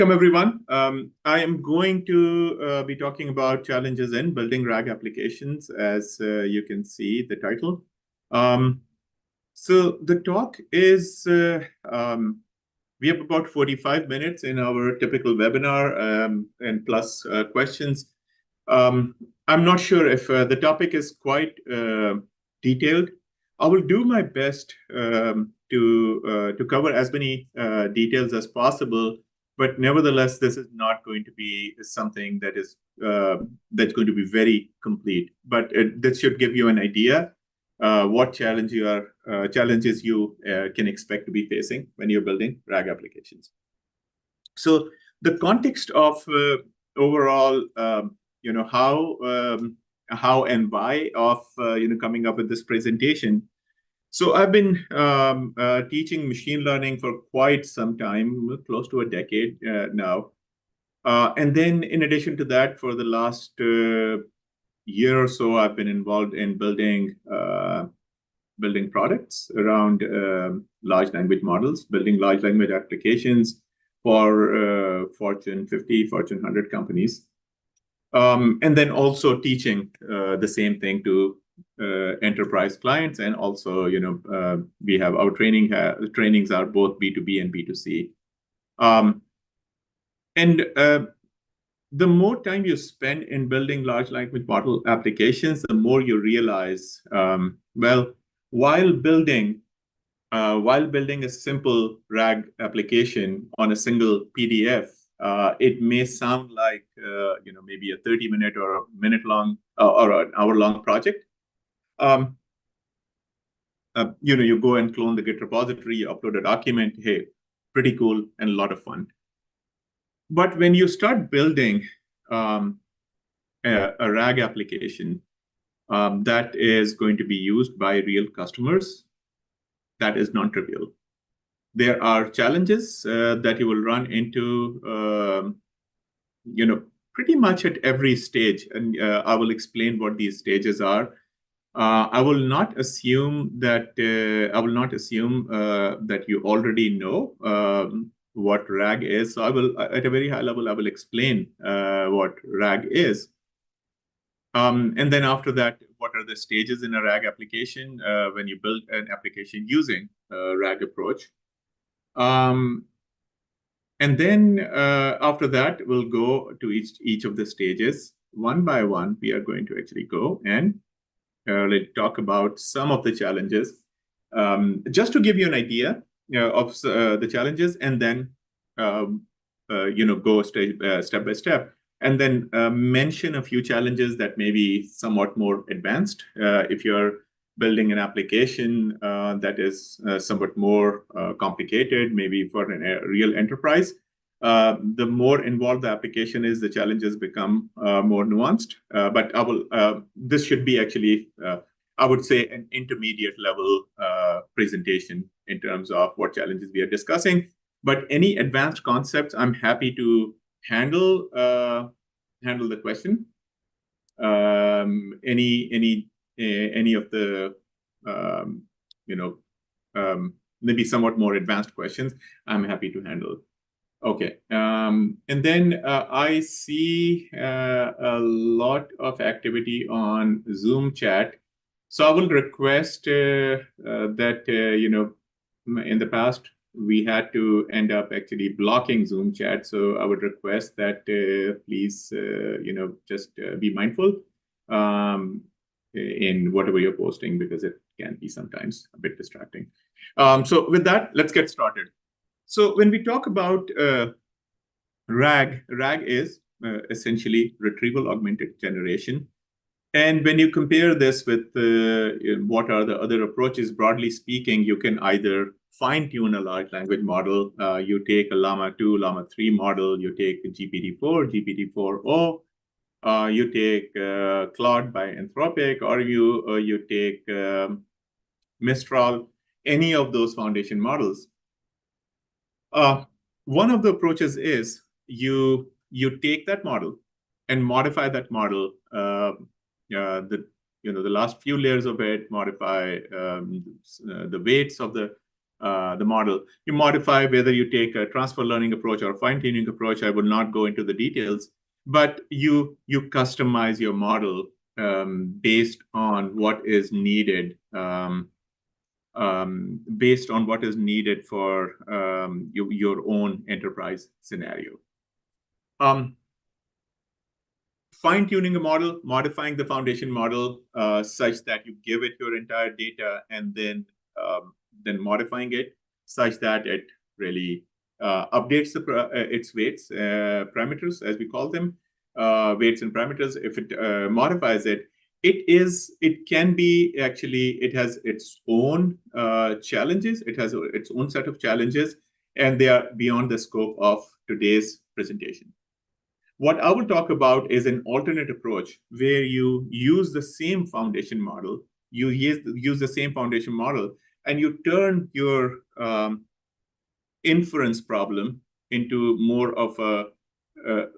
Welcome, everyone. I am going to be talking about challenges in building RAG applications, as you can see the title. So the talk is, we have about 45 minutes in our typical webinar and plus questions. I'm not sure if the topic is quite detailed. I will do my best to cover as many details as possible. But nevertheless, this is not going to be something that is that's going to be very complete. But this should give you an idea what challenges you can expect to be facing when you're building RAG applications. So the context of overall, how and why of coming up with this presentation. So I've been teaching machine learning for quite some time, close to a decade now. And then in addition to that, for the last year or so, I've been involved in building products around large language models, building large language applications for Fortune 50, Fortune 100 companies. And then also teaching the same thing to enterprise clients, and also, we have our trainings are both B2B and B2C. The more time you spend in building large language model applications, the more you realize, while building a simple RAG application on a single PDF, it may sound like maybe a 30-minute or a minute-long or an hour-long project. You go and clone the Git repository, you upload a document, hey, pretty cool and a lot of fun. But when you start building a RAG application that is going to be used by real customers, that is non-trivial. There are challenges that you will run into, pretty much at every stage, and I will explain what these stages are. I will not assume that you already know what RAG is. So I will, at a very high level, I will explain what RAG is. And then after that, what are the stages in a RAG application when you build an application using a RAG approach? And then after that, we'll go to each of the stages. One by one, we are going to actually go and let's talk about some of the challenges, just to give you an idea of the challenges, and then go step by step, and then mention a few challenges that may be somewhat more advanced. If you're building an application that is somewhat more complicated, maybe for a real enterprise, the more involved the application is, the challenges become more nuanced. But this should be actually, I would say, an intermediate level presentation in terms of what challenges we are discussing. But any advanced concepts, I'm happy to handle the question. Any of the maybe somewhat more advanced questions, I'm happy to handle. Okay, and then I see a lot of activity on Zoom chat. So I will request that, in the past, we had to end up actually blocking Zoom chat. So I would request that please, just be mindful in whatever you're posting, because it can be sometimes a bit distracting. So with that, let's get started. So when we talk about RAG is essentially retrieval augmented generation. And when you compare this with what are the other approaches, broadly speaking, you can either fine-tune a large language model. You take a Llama 2, Llama 3 model. You take GPT-4, GPT-4o. You take Claude by Anthropic, or you take Mistral, any of those foundation models. One of the approaches is you take that model and modify that model. The last few layers of it, modify the weights of the the model. You modify whether you take a transfer learning approach or a fine-tuning approach. I will not go into the details, but you customize your model based on what is needed, based on what is needed for your own enterprise scenario. Fine-tuning a model, modifying the foundation model such that you give it your entire data, and then modifying it such that it really updates its weights, parameters, as we call them, weights and parameters. If it modifies it, it can be actually, it has its own challenges. It has its own set of challenges, and they are beyond the scope of today's presentation. What I will talk about is an alternate approach where you use the same foundation model, you use the same foundation model, and you turn your inference problem into more of a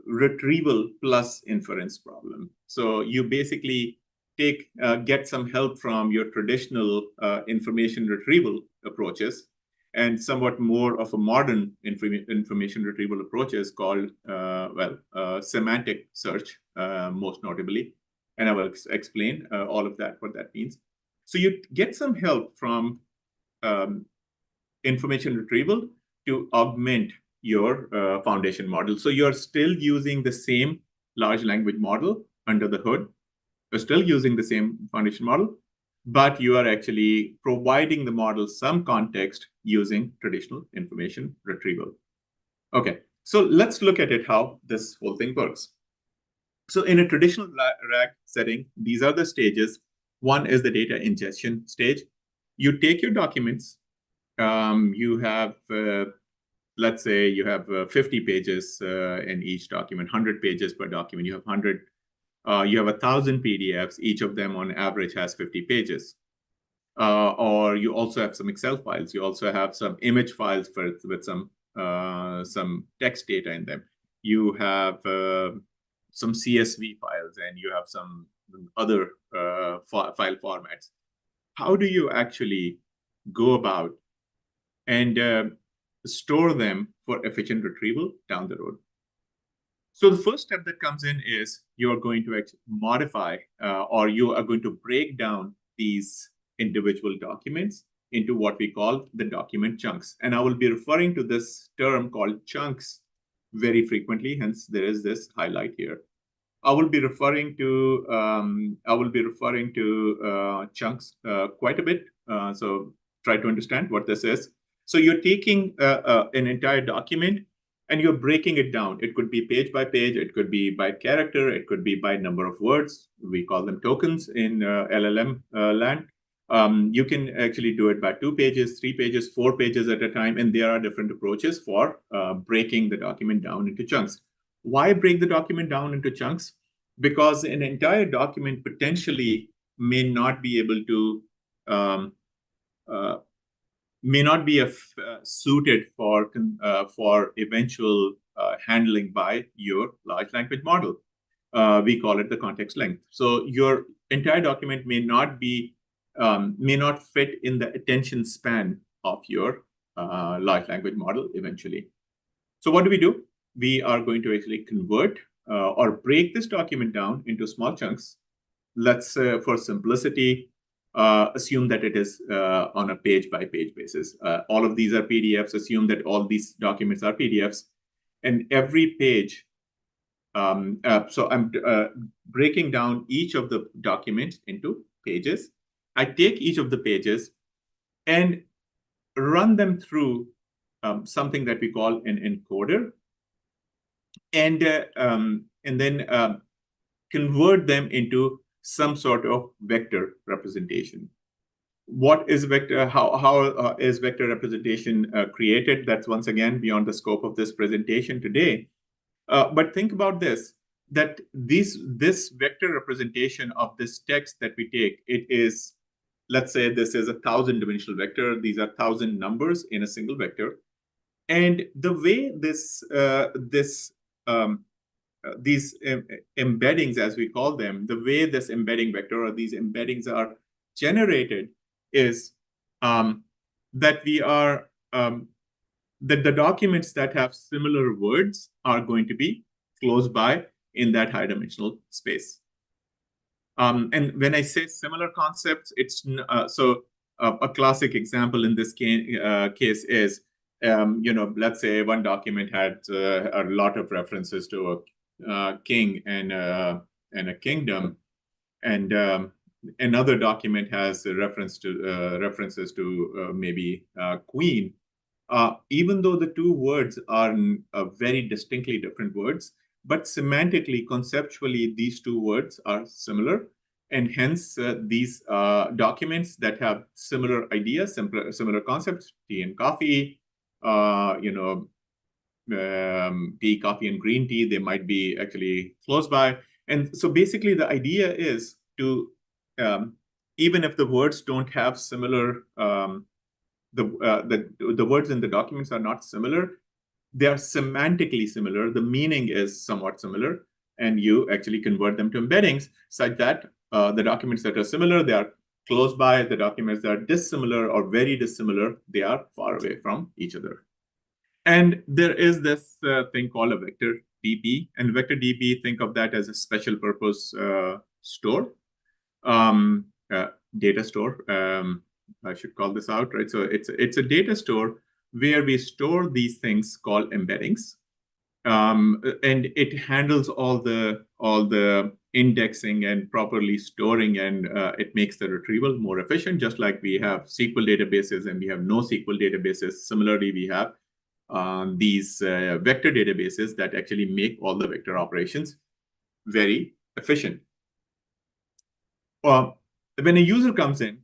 retrieval plus inference problem. So you basically get some help from your traditional information retrieval approaches, and somewhat more of a modern information retrieval approaches called, semantic search, most notably. And I will explain all of that, what that means. So you get some help from information retrieval to augment your foundation model. So you're still using the same large language model under the hood. You're still using the same foundation model, but you are actually providing the model some context using traditional information retrieval. Okay, so let's look at it, how this whole thing works. So in a traditional RAG setting, these are the stages. One is the data ingestion stage. You take your documents. You have, let's say you have 50 pages in each document, 100 pages per document. You have 100. You have 1,000 PDFs. Each of them on average has 50 pages. Or you also have some Excel files. You also have some image files with some text data in them. You have some CSV files, and you have some other file formats. How do you actually go about and store them for efficient retrieval down the road? So the first step that comes in is you are going to modify or you are going to break down these individual documents into what we call the document chunks. And I will be referring to this term called chunks very frequently, hence there is this highlight here. I will be referring to chunks quite a bit. So try to understand what this is. So you're taking an entire document and you're breaking it down. It could be page by page. It could be by character. It could be by number of words. We call them tokens in LLM land. You can actually do it by 2 pages, 3 pages, 4 pages at a time. And there are different approaches for breaking the document down into chunks. Why break the document down into chunks? Because an entire document potentially may not be able to suited for eventual handling by your large language model. We call it the context length. So your entire document may not fit in the attention span of your large language model eventually. So what do? We are going to actually convert or break this document down into small chunks. Let's, for simplicity, assume that it is on a page-by-page basis. All of these are PDFs. Assume that all these documents are PDFs. And every page, so I'm breaking down each of the documents into pages. I take each of the pages and run them through something that we call an encoder, and then convert them into some sort of vector representation. What is vector? How is vector representation created? That's once again beyond the scope of this presentation today. But think about this: that this vector representation of this text that we take, it is, let's say this is a 1,000-dimensional vector. These are 1,000 numbers in a single vector, and the way these embeddings, as we call them, the way this embedding vector or these embeddings are generated is that that the documents that have similar words are going to be close by in that high dimensional space. And when I say similar concepts, it's a classic example in this case is, let's say one document had a lot of references to a king and a kingdom, and another document has references to maybe queen. Even though the two words are very distinctly different words, but semantically, conceptually, these two words are similar. And hence, these documents that have similar ideas, similar concepts, tea and coffee, tea, coffee, and green tea, they might be actually close by. And so basically, the idea is to, even if the words don't have similar the words in the documents are not similar, they are semantically similar. The meaning is somewhat similar, and you actually convert them to embeddings such that the documents that are similar, they are close by. The documents that are dissimilar or very dissimilar, they are far away from each other. And there is this thing called a vector DB, and vector DB, think of that as a special purpose store, data store. I should call this out, right? So it's a data store where we store these things called embeddings, and it handles all the indexing and properly storing, and it makes the retrieval more efficient. Just like we have SQL databases and we have NoSQL databases, similarly we have these vector databases that actually make all the vector operations very efficient. When a user comes in,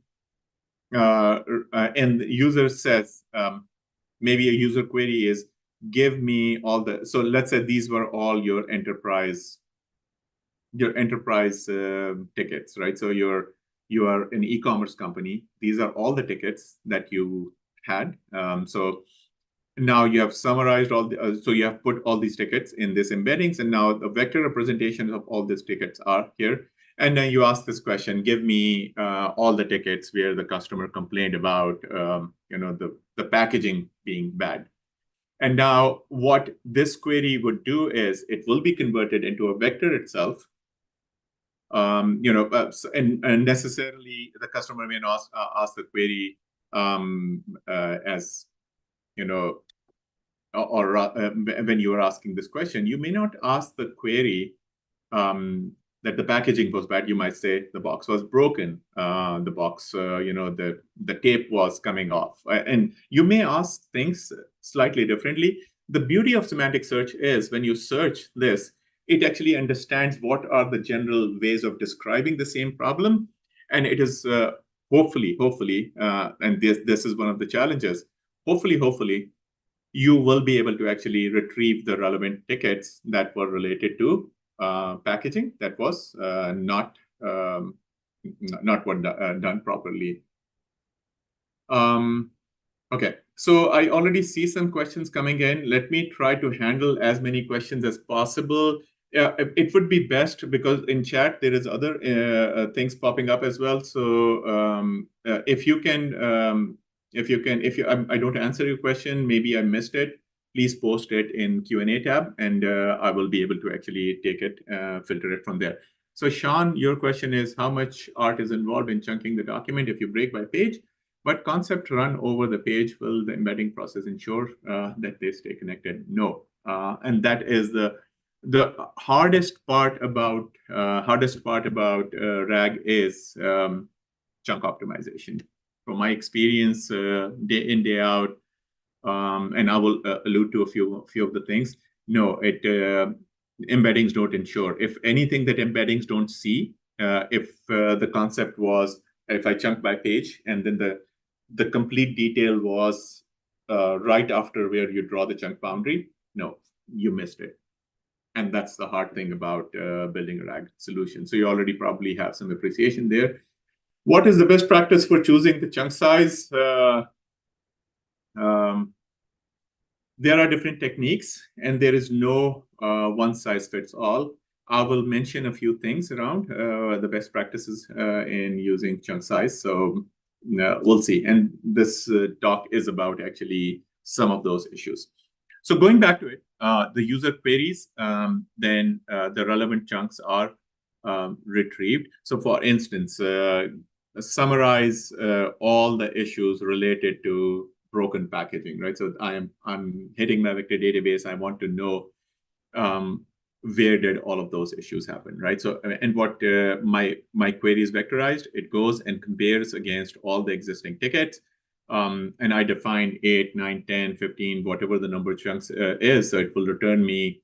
and the user says, maybe a user query is, give me all the, so let's say these were all your enterprise tickets, right? So you are an e-commerce company. These are all the tickets that you had. So now you have summarized all the, so you have put all these tickets in this embeddings, and now the vector representations of all these tickets are here. And then you ask this question, give me all the tickets where the customer complained about the packaging being bad. And now what this query would do is it will be converted into a vector itself. And necessarily the customer may not ask the query as, or when you are asking this question, you may not ask the query that the packaging was bad. You might say the box was broken, the box, the tape was coming off. And you may ask things slightly differently. The beauty of semantic search is when you search this, it actually understands what are the general ways of describing the same problem. And it is hopefully, and this is one of the challenges, hopefully, you will be able to actually retrieve the relevant tickets that were related to packaging that was not done properly. Okay, so I already see some questions coming in. Let me try to handle as many questions as possible. It would be best, because in chat there is other things popping up as well. So if I don't answer your question, maybe I missed it, please post it in Q&A tab, and I will be able to actually take it, filter it from there. So Sean, your question is, how much art is involved in chunking the document if you break by page? What concept run over the page will the embedding process ensure that they stay connected? No. And that is the hardest part about RAG is chunk optimization. From my experience, day in, day out, and I will allude to a few of the things. No, embeddings don't ensure. If anything that embeddings don't see, if the concept was, if I chunk by page and then the complete detail was right after where you draw the chunk boundary, no, you missed it. And that's the hard thing about building a RAG solution. So you already probably have some appreciation there. What is the best practice for choosing the chunk size? There are different techniques, and there is no one size fits all. I will mention a few things around the best practices in using chunk size. So we'll see. And this talk is about actually some of those issues. So going back to it, the user queries, then the relevant chunks are retrieved. So for instance, summarize all the issues related to broken packaging, right? So I'm hitting my vector database. I want to know where did all of those issues happen, right? So, and what my query is vectorized, it goes and compares against all the existing tickets. And I define 8, 9, 10, 15, whatever the number of chunks is. So it will return me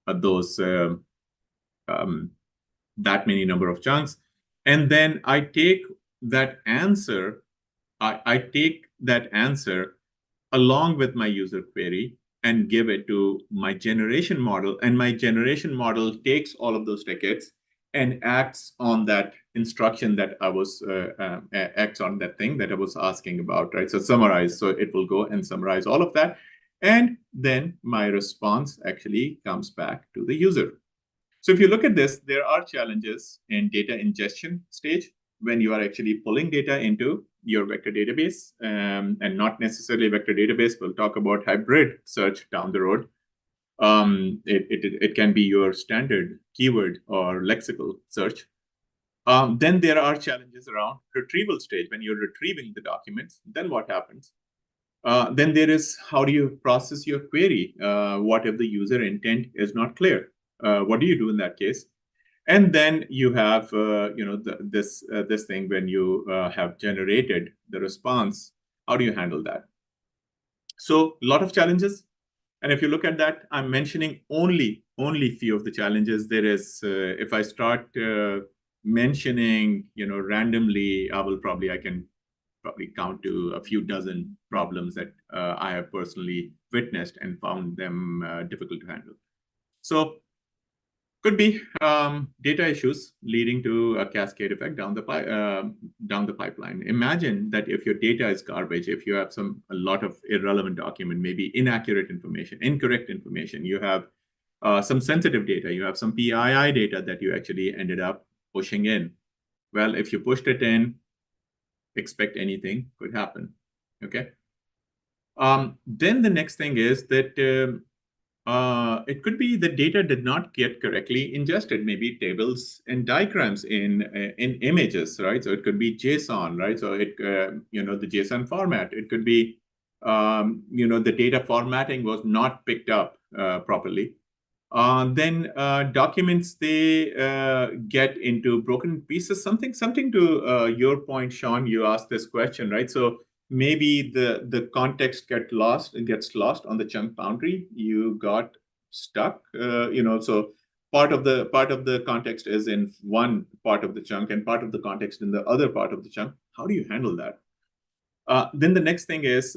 those that many number of chunks. And then I take that answer, I take that answer along with my user query and give it to my generation model. And my generation model takes all of those tickets and acts on that instruction that I was, acts on that thing that I was asking about, right? So summarize, so it will go and summarize all of that. And then my response actually comes back to the user. So if you look at this, there are challenges in data ingestion stage when you are actually pulling data into your vector database, and not necessarily vector database. We'll talk about hybrid search down the road. It can be your standard keyword or lexical search. Then there are challenges around retrieval stage. When you're retrieving the documents, then what happens? Then there is, how do you process your query? What if the user intent is not clear? What do you do in that case? And then you have, this thing when you have generated the response. How do you handle that? So a lot of challenges. And if you look at that, I'm mentioning only few of the challenges. There is, if I start mentioning, randomly, I can probably count to a few dozen problems that I have personally witnessed and found them difficult to handle. So could be data issues leading to a cascade effect down the pipeline. Imagine that if your data is garbage, if you have a lot of irrelevant document, maybe inaccurate information, incorrect information, you have some sensitive data, you have some PII data that you actually ended up pushing in. Well, if you pushed it in, expect anything could happen. Okay. Then the next thing is that it could be the data did not get correctly ingested, maybe tables and diagrams in images, right? So it could be JSON, right? So it, the JSON format. It could be, the data formatting was not picked up properly. Then documents, they get into broken pieces. Something to your point, Sean, you asked this question, right? So maybe the context gets lost on the chunk boundary. You got stuck, so part of the context is in one part of the chunk and part of the context in the other part of the chunk. How do you handle that? Then the next thing is,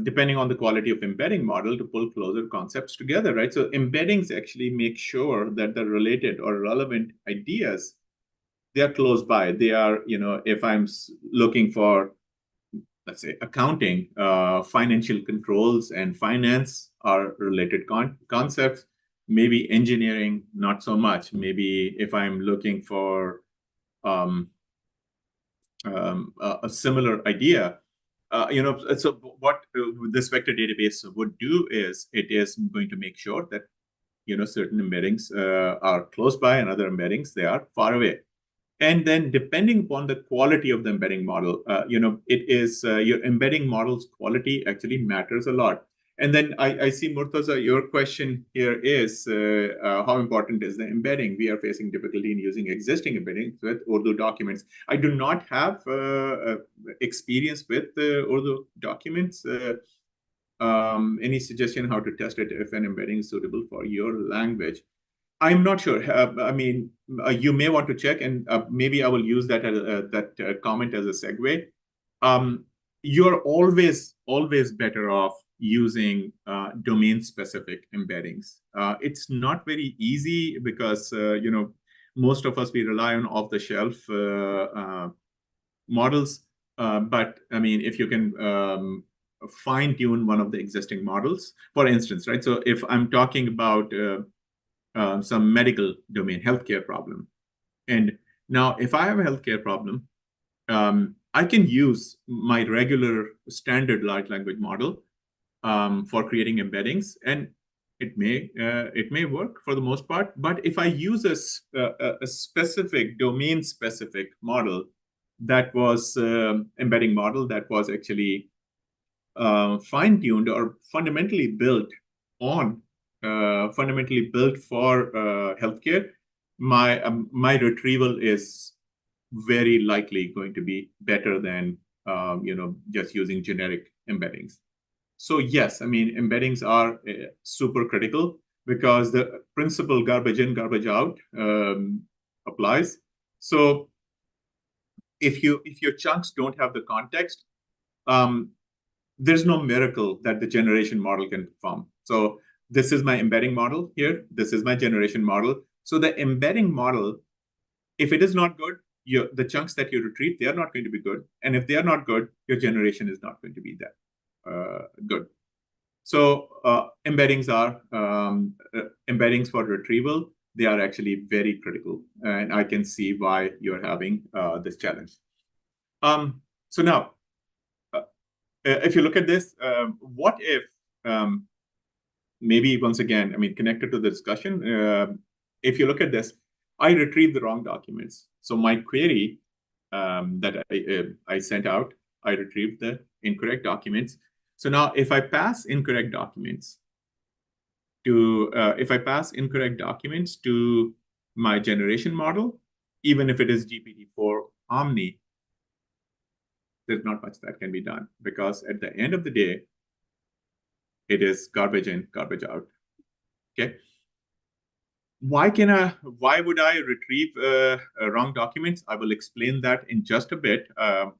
depending on the quality of embedding model, to pull closer concepts together, right? So embeddings actually make sure that the related or relevant ideas, they are close by. They are, if I'm looking for, let's say, accounting, financial controls and finance are related concepts. Maybe engineering, not so much. Maybe if I'm looking for a similar idea, so what this vector database would do is it is going to make sure that, certain embeddings are close by and other embeddings, they are far away. And then depending upon the quality of the embedding model, it is your embedding model's quality actually matters a lot. And then I see, Murtaza, your question here is how important is the embedding? We are facing difficulty in using existing embeddings with Urdu documents. I do not have experience with Urdu documents. Any suggestion how to test it if an embedding is suitable for your language? I'm not sure. You may want to check, and maybe I will use that as comment as a segue. You're always better off using domain-specific embeddings. It's not very easy because most of us, we rely on off-the-shelf models. But I mean, if you can fine-tune one of the existing models, for instance, right? So if I'm talking about some medical domain, healthcare problem. And now if I have a healthcare problem, I can use my regular standard large language model for creating embeddings, and it may work for the most part. But if I use a specific domain specific model that was embedding model that was actually fine tuned or fundamentally built on fundamentally built for healthcare, my retrieval is very likely going to be better than just using generic embeddings. So yes, I mean, embeddings are super critical because the principle garbage in, garbage out applies. So if your chunks don't have the context, there's no miracle that the generation model can perform. So this is my embedding model here. This is my generation model. So the embedding model, if it is not good, the chunks that you retrieve, they are not going to be good. And if they are not good, your generation is not going to be that good. So embeddings for retrieval. They are actually very critical, and I can see why you're having this challenge. So now, if you look at this, what if maybe once again, I mean, connected to the discussion, if you look at this, I retrieved the wrong documents. So my query that I sent out, I retrieved the incorrect documents. So now if I pass incorrect documents to my generation model, even if it is GPT-4 Omni, there's not much that can be done, because at the end of the day, it is garbage in, garbage out. Okay. Why would I retrieve wrong documents? I will explain that in just a bit.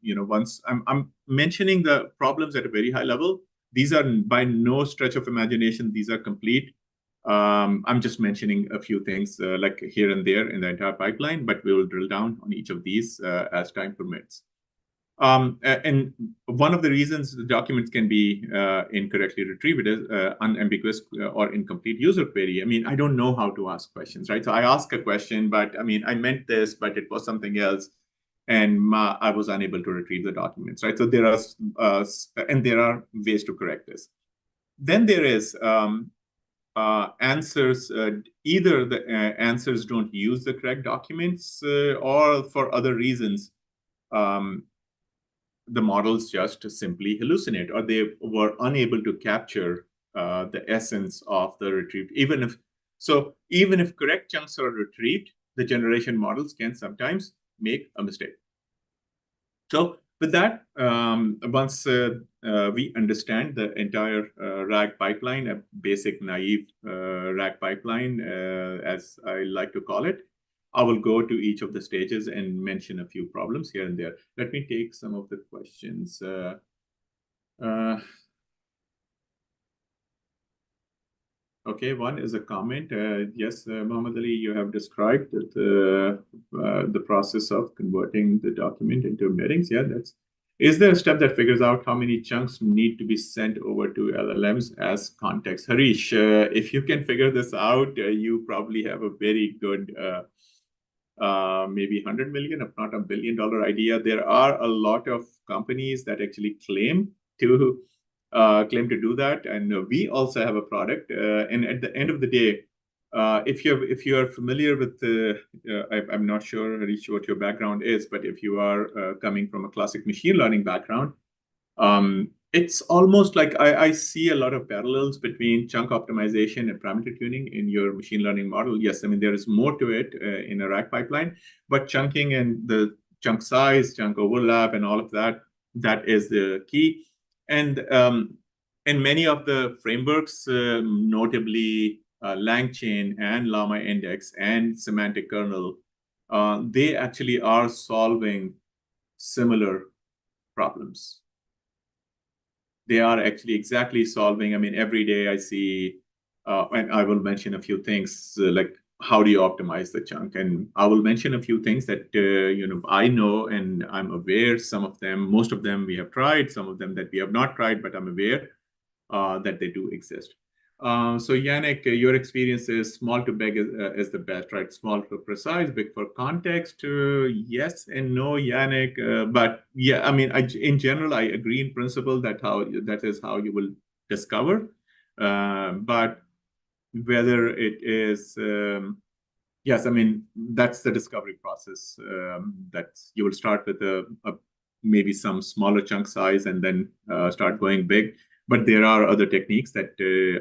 Once I'm mentioning the problems at a very high level. These are by no stretch of imagination. These are complete. I'm just mentioning a few things like here and there in the entire pipeline, but we will drill down on each of these as time permits. And one of the reasons the documents can be incorrectly retrieved is unambiguous or incomplete user query. I mean, I don't know how to ask questions, right? So I ask a question, but I mean, I meant this, but it was something else, and I was unable to retrieve the documents, right? So there are ways to correct this. Then there is answers. Either the answers don't use the correct documents, or for other reasons. The models just simply hallucinate, or they were unable to capture the essence of the retrieved. Even if correct chunks are retrieved, the generation models can sometimes make a mistake. So with that, once we understand the entire RAG pipeline, a basic naive RAG pipeline, as I like to call it, I will go to each of the stages and mention a few problems here and there. Let me take some of the questions. Okay, one is a comment. Yes, Muhammad Ali, you have described the process of converting the document into embeddings. Yeah, is there a step that figures out how many chunks need to be sent over to LLMs as context? Harish, if you can figure this out, you probably have a very good maybe 100 million, if not $1 billion idea. There are a lot of companies that actually claim to do that, and we also have a product. And at the end of the day, if you are familiar with I'm not sure, Harish, what your background is, but if you are coming from a classic machine learning background, it's almost like I see a lot of parallels between chunk optimization and parameter tuning in your machine learning model. Yes, I mean, there is more to it in a RAG pipeline, but chunking and the chunk size, chunk overlap, and all of that is the key. And many of the frameworks, notably LangChain and Llama Index and Semantic Kernel, they actually are solving similar problems. They are actually exactly solving. I mean, every day I see, and I will mention a few things like how do you optimize the chunk, and I will mention a few things that I know and I'm aware. Some of them, most of them, we have tried. Some of them that we have not tried, but I'm aware that they do exist. So Yannick, your experience is small to big is the best, right? Small for precise, big for context. Yes and no, Yannick. But yeah, I mean, in general, I agree in principle that is how you will discover. But whether it is yes, I mean, that's the discovery process. That you will start with maybe some smaller chunk size and then start going big. But there are other techniques that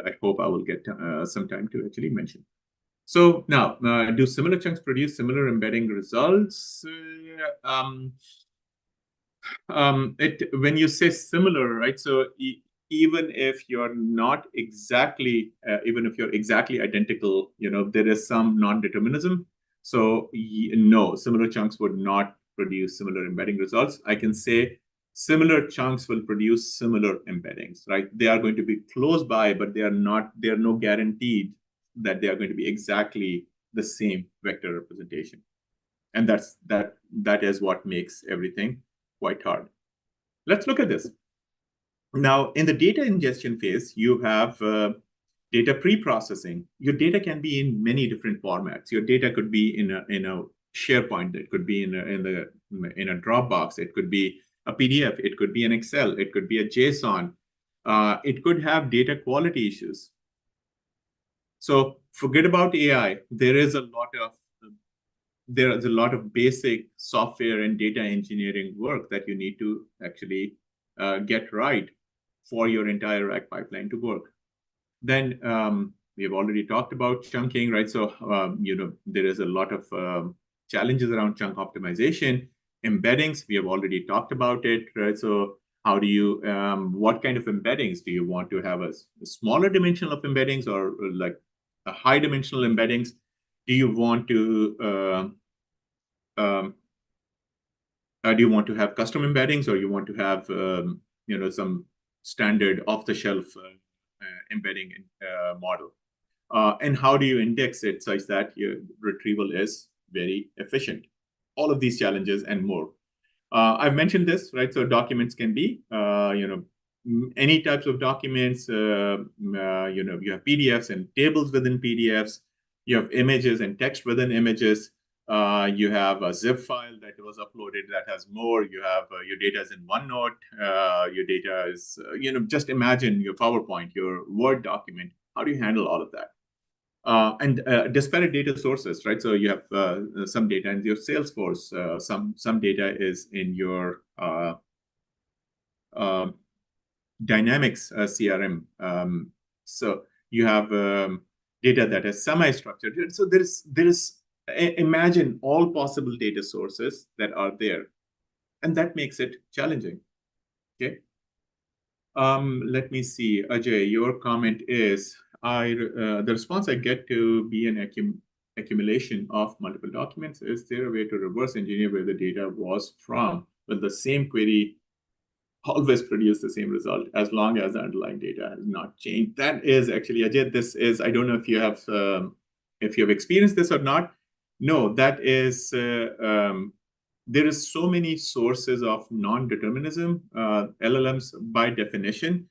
I hope I will get some time to actually mention. So now, do similar chunks produce similar embedding results? When you say similar, right? So even if you're not exactly, even if you're exactly identical, there is some non-determinism. So no, similar chunks would not produce similar embedding results. I can say similar chunks will produce similar embeddings, right? They are going to be close by, but they are not. They are no guaranteed that they are going to be exactly the same vector representation, and that is what makes everything quite hard. Let's look at this. Now, in the data ingestion phase, you have data pre-processing. Your data can be in many different formats. Your data could be in a SharePoint. It could be in a Dropbox. It could be a PDF. It could be an Excel. It could be a JSON. It could have data quality issues. So forget about AI. There's a lot of basic software and data engineering work that you need to actually get right for your entire RAG pipeline to work. Then we have already talked about chunking, right? So, there is a lot of challenges around chunk optimization. Embeddings, we have already talked about it, right? So how do you, what kind of embeddings do you want to have? A smaller dimensional of embeddings or like a high dimensional embeddings? Do you want to um, do you want to have custom embeddings, or you want to have some standard off-the-shelf embedding model? And how do you index it such that your retrieval is very efficient? All of these challenges and more. I've mentioned this, right? So documents can be, any types of documents. You have PDFs and tables within PDFs. You have images and text within images. You have a zip file that was uploaded that has more. You have your data is in OneNote. Your data is, just imagine your PowerPoint, your Word document. How do you handle all of that? And disparate data sources, right? So you have some data in your Salesforce, some data is in your Dynamics CRM. So you have data that is semi-structured. So imagine all possible data sources that are there, and that makes it challenging. Okay. Let me see, Ajay. Your comment is the response I get to be an accumulation of multiple documents. Is there a way to reverse engineer where the data was from? Will the same query always produce the same result as long as the underlying data has not changed? That is actually, Ajay, this is, I don't know if you have experienced this or not. No, that is, there is so many sources of non-determinism. LLMs, by definition,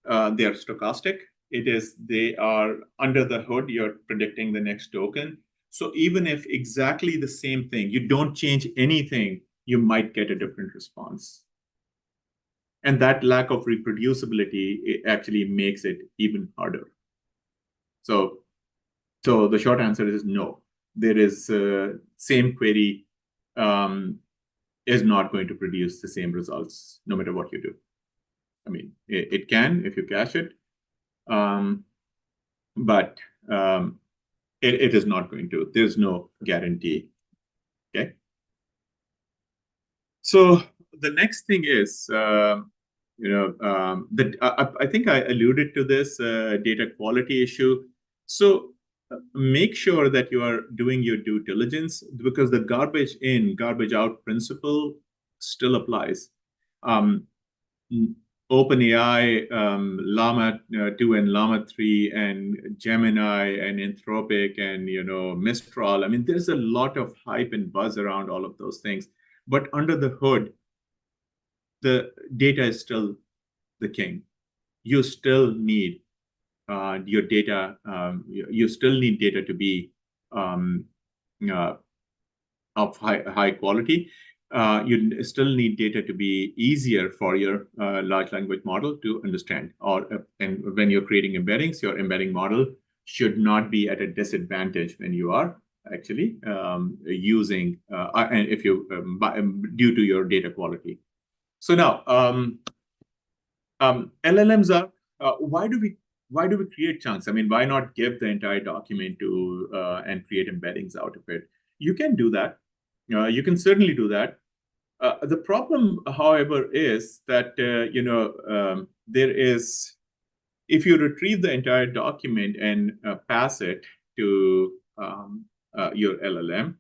they are stochastic. They are under the hood, you're predicting the next token. So even if exactly the same thing, you don't change anything, you might get a different response. And that lack of reproducibility, it actually makes it even harder. So the short answer is no. There is same query is not going to produce the same results no matter what you do. I mean, it can if you cache it, but it is not going to. There's no guarantee. Okay. So the next thing is, I think I alluded to this data quality issue. So make sure that you are doing your due diligence, because the garbage in, garbage out principle still applies. OpenAI, Llama 2 and Llama 3 and Gemini and Anthropic and Mistral. I mean, there's a lot of hype and buzz around all of those things. But under the hood, the data is still the king. You still need your data, you still need data to be uh, of high quality. You still need data to be easier for your large language model to understand. And when you're creating embeddings, your embedding model should not be at a disadvantage when you are actually using, and if you due to your data quality. So now, LLMs are why do we create chunks? I mean, why not give the entire document to and create embeddings out of it? You can do that. You can certainly do that. The problem, however, is that there is, if you retrieve the entire document and pass it to your LLM,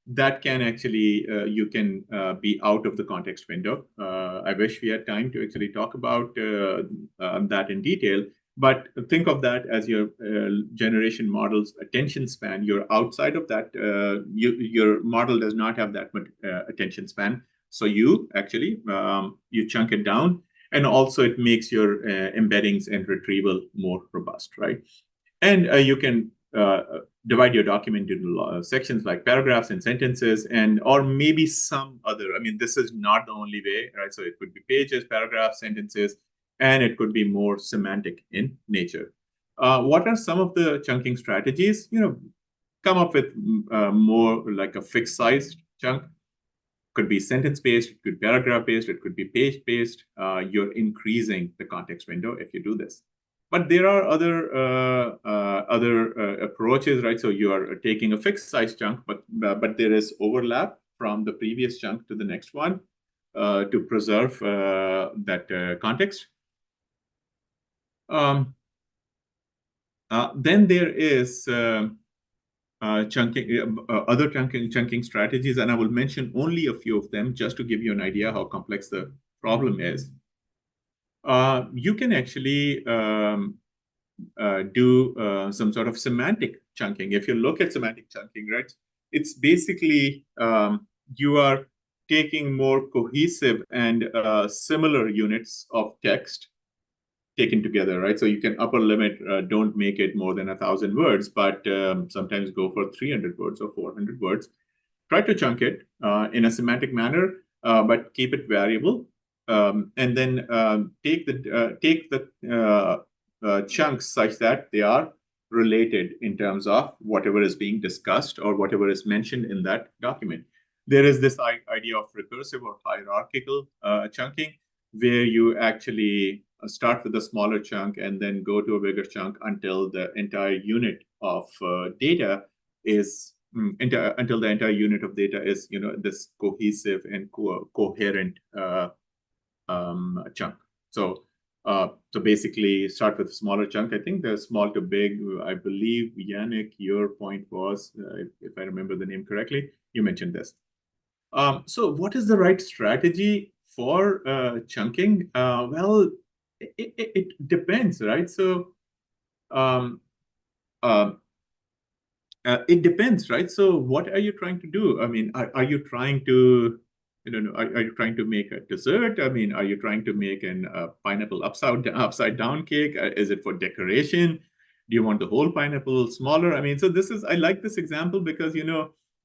that can actually, you can be out of the context window. I wish we had time to actually talk about that in detail, but think of that as your generation model's attention span. You're outside of that. Your model does not have that much attention span. So you actually, you chunk it down, and also it makes your embeddings and retrieval more robust, right? And you can divide your document into sections like paragraphs and sentences, and or maybe some other. I mean, this is not the only way, right? So it could be pages, paragraphs, sentences, and it could be more semantic in nature. What are some of the chunking strategies? Come up with more like a fixed sized chunk. Could be sentence-based, it could be paragraph-based, it could be page-based. You're increasing the context window if you do this. But there are other approaches, right? So you are taking a fixed size chunk, but there is overlap from the previous chunk to the next one to preserve that context. Then there is other chunking strategies, and I will mention only a few of them just to give you an idea how complex the problem is. You can actually do some sort of semantic chunking. If you look at semantic chunking, right, it's basically you are taking more cohesive and similar units of text taken together, right? So you can upper limit, don't make it more than 1,000 words, but sometimes go for 300 words or 400 words. Try to chunk it in a semantic manner, but keep it variable. And then take the chunks such that they are related in terms of whatever is being discussed or whatever is mentioned in that document. There is this idea of recursive or hierarchical chunking, where you actually start with a smaller chunk and then go to a bigger chunk until the entire unit of data is until the entire unit of data is this cohesive and coherent chunk. So basically start with a smaller chunk. I think the small to big, I believe, Yannick, your point was, if I remember the name correctly, you mentioned this. So what is the right strategy for chunking? Well, it depends, right? So it depends, right? So what are you trying to do? I mean, are you trying to, are you trying to make a dessert? I mean, are you trying to make an pineapple upside down cake? Is it for decoration? Do you want the whole pineapple smaller? I mean, so I like this example because,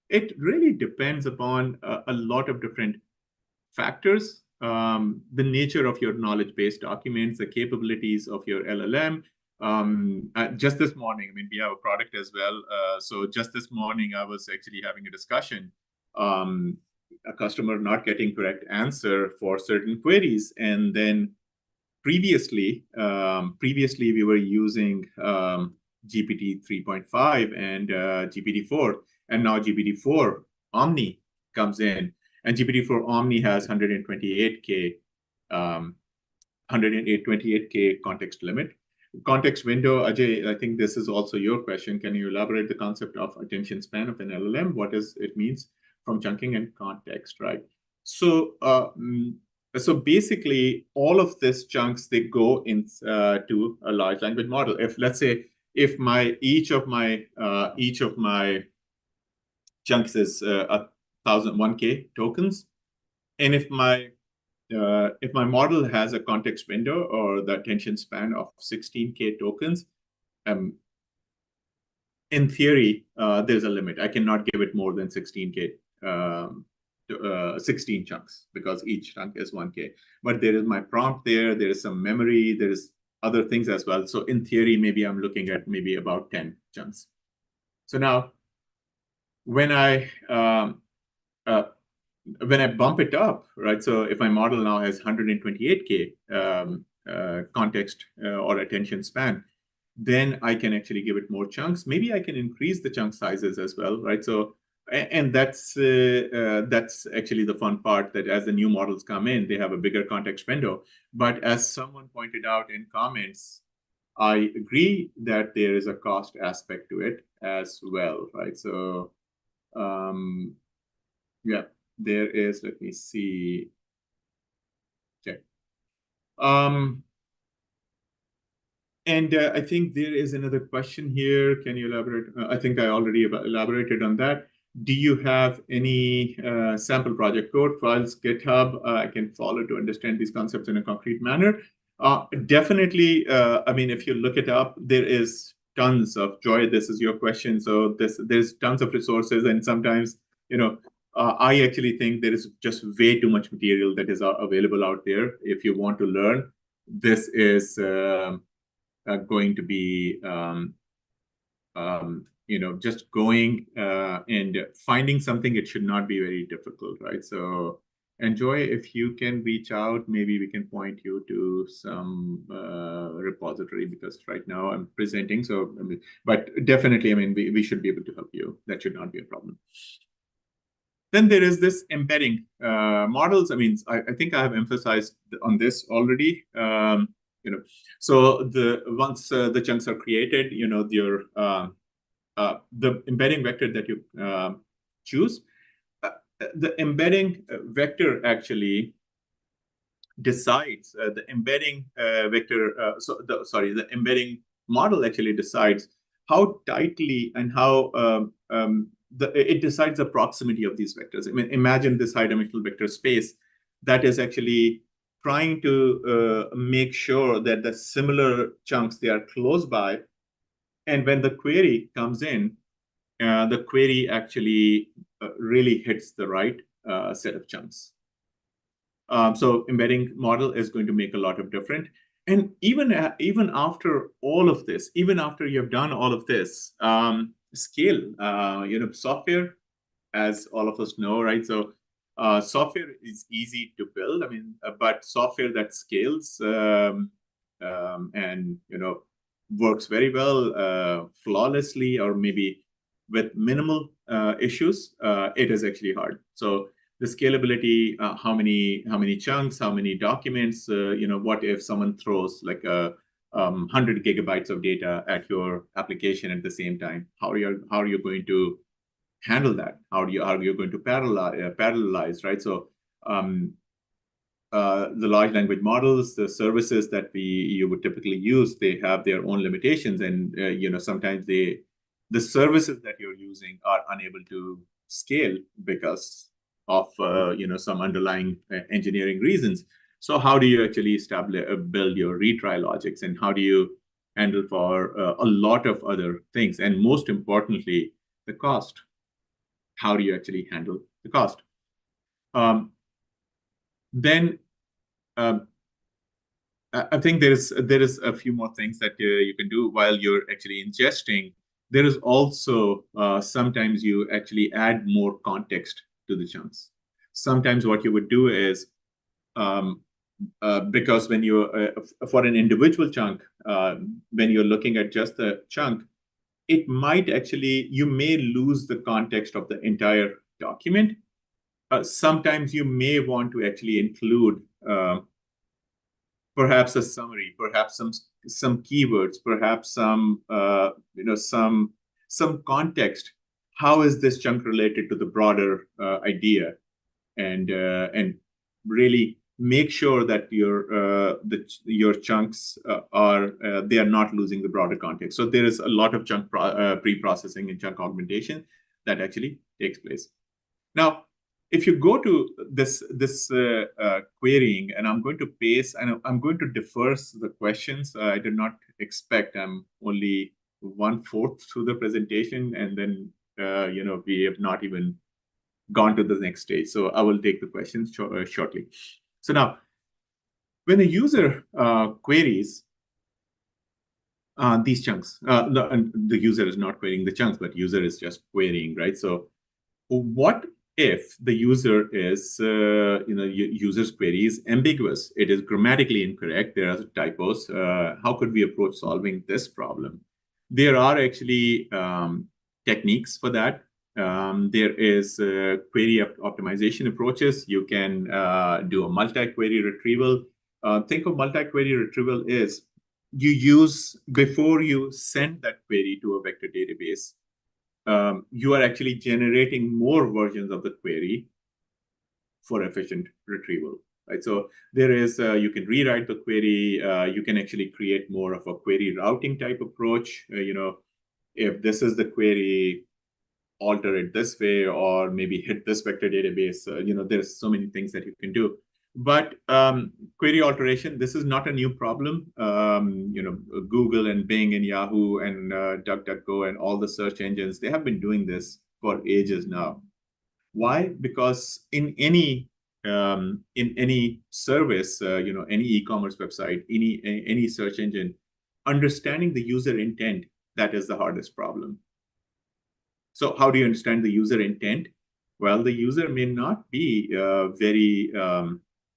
it really depends upon a lot of different factors, the nature of your knowledge-based documents, the capabilities of your LLM. Just this morning, I mean, we have a product as well. So just this morning, I was actually having a discussion, a customer not getting correct answer for certain queries. And then previously we were using GPT 3.5 and GPT-4, and now GPT-4 Omni comes in. And GPT-4 Omni has 128K context limit. Context window, Ajay, I think this is also your question. Can you elaborate the concept of attention span of an LLM? What it means from chunking and context, right? So so basically, all of these chunks, they go into to a large language model. If, let's say, if each of my chunks is 1,001K tokens, and if my model has a context window or the attention span of 16K tokens, in theory, there's a limit. I cannot give it more than 16K, 16 chunks, because each chunk is 1K. But there is my prompt there. There is some memory. There is other things as well. So in theory, maybe I'm looking at maybe about 10 chunks. So now, when I bump it up, right? So if my model now has 128K context or attention span, then I can actually give it more chunks. Maybe I can increase the chunk sizes as well, right? So, and that's actually the fun part, that as the new models come in, they have a bigger context window. But as someone pointed out in comments, I agree that there is a cost aspect to it as well, right? So, yeah, there is. Let me see. Okay. And I think there is another question here. Can you elaborate? I think I already elaborated on that. Do you have any sample project code, files, GitHub I can follow to understand these concepts in a concrete manner? Definitely. I mean, if you look it up, there is tons of Joy. This is your question. So there's tons of resources, and sometimes, I actually think there is just way too much material that is available out there. If you want to learn, this is going to be, just going and finding something. It should not be very difficult, right? So, Enjoy, if you can reach out, maybe we can point you to some repository, because right now I'm presenting. So, but definitely, I mean, we should be able to help you. That should not be a problem. Then there is this embedding models. I mean, I think I have emphasized on this already. So once the chunks are created, your the embedding vector that you choose, the embedding vector actually decides the embedding vector. The embedding model actually decides how tightly and how it decides the proximity of these vectors. I mean, imagine this high-dimensional vector space that is actually trying to make sure that the similar chunks, they are close by. And when the query comes in, the query actually really hits the right set of chunks. So embedding model is going to make a lot of difference. And even after all of this, even after you've done all of this, scale, software, as all of us know, right? So software is easy to build. I mean, but software that scales and works very well, flawlessly, or maybe with minimal issues, it is actually hard. So the scalability, how many chunks, how many documents, what if someone throws like 100 gigabytes of data at your application at the same time? How are you going to handle that? How are you going to parallelize, right? So the large language models, the services that you would typically use, they have their own limitations, and sometimes the services that you're using are unable to scale because of some underlying engineering reasons. So how do you actually build your retry logics, and how do you handle for a lot of other things, and most importantly, the cost? How do you actually handle the cost? Then I think there is a few more things that you can do while you're actually ingesting. There is also sometimes you actually add more context to the chunks. Sometimes what you would do is, because when you for an individual chunk, when you're looking at just the chunk, it might actually, you may lose the context of the entire document. Sometimes you may want to actually include perhaps a summary, perhaps some keywords, perhaps some context. How is this chunk related to the broader idea, and really make sure that your chunks they are not losing the broader context. So there is a lot of chunk pre-processing and chunk augmentation that actually takes place. Now, if you go to this querying, and I'm going to paste, and I'm going to defer the questions. I did not expect. I'm only 1/4 through the presentation, and then we have not even gone to the next stage. So I will take the questions shortly. So now, when a user queries these chunks, the user is not querying the chunks, but user is just querying, right? So what if the user is, user's query is ambiguous? It is grammatically incorrect. There are typos. How could we approach solving this problem? There are actually techniques for that. There is query optimization approaches. You can do a multi-query retrieval. Think of multi-query retrieval is you use, before you send that query to a vector database, you are actually generating more versions of the query for efficient retrieval, right? So there is, you can rewrite the query. You can actually create more of a query routing type approach. If this is the query, alter it this way, or maybe hit this vector database. There's so many things that you can do. But query alteration, this is not a new problem. Google and Bing and Yahoo and DuckDuckGo and all the search engines, they have been doing this for ages now. Why? Because in any service, any e-commerce website, any search engine, understanding the user intent, that is the hardest problem. So how do you understand the user intent? Well, the user may not be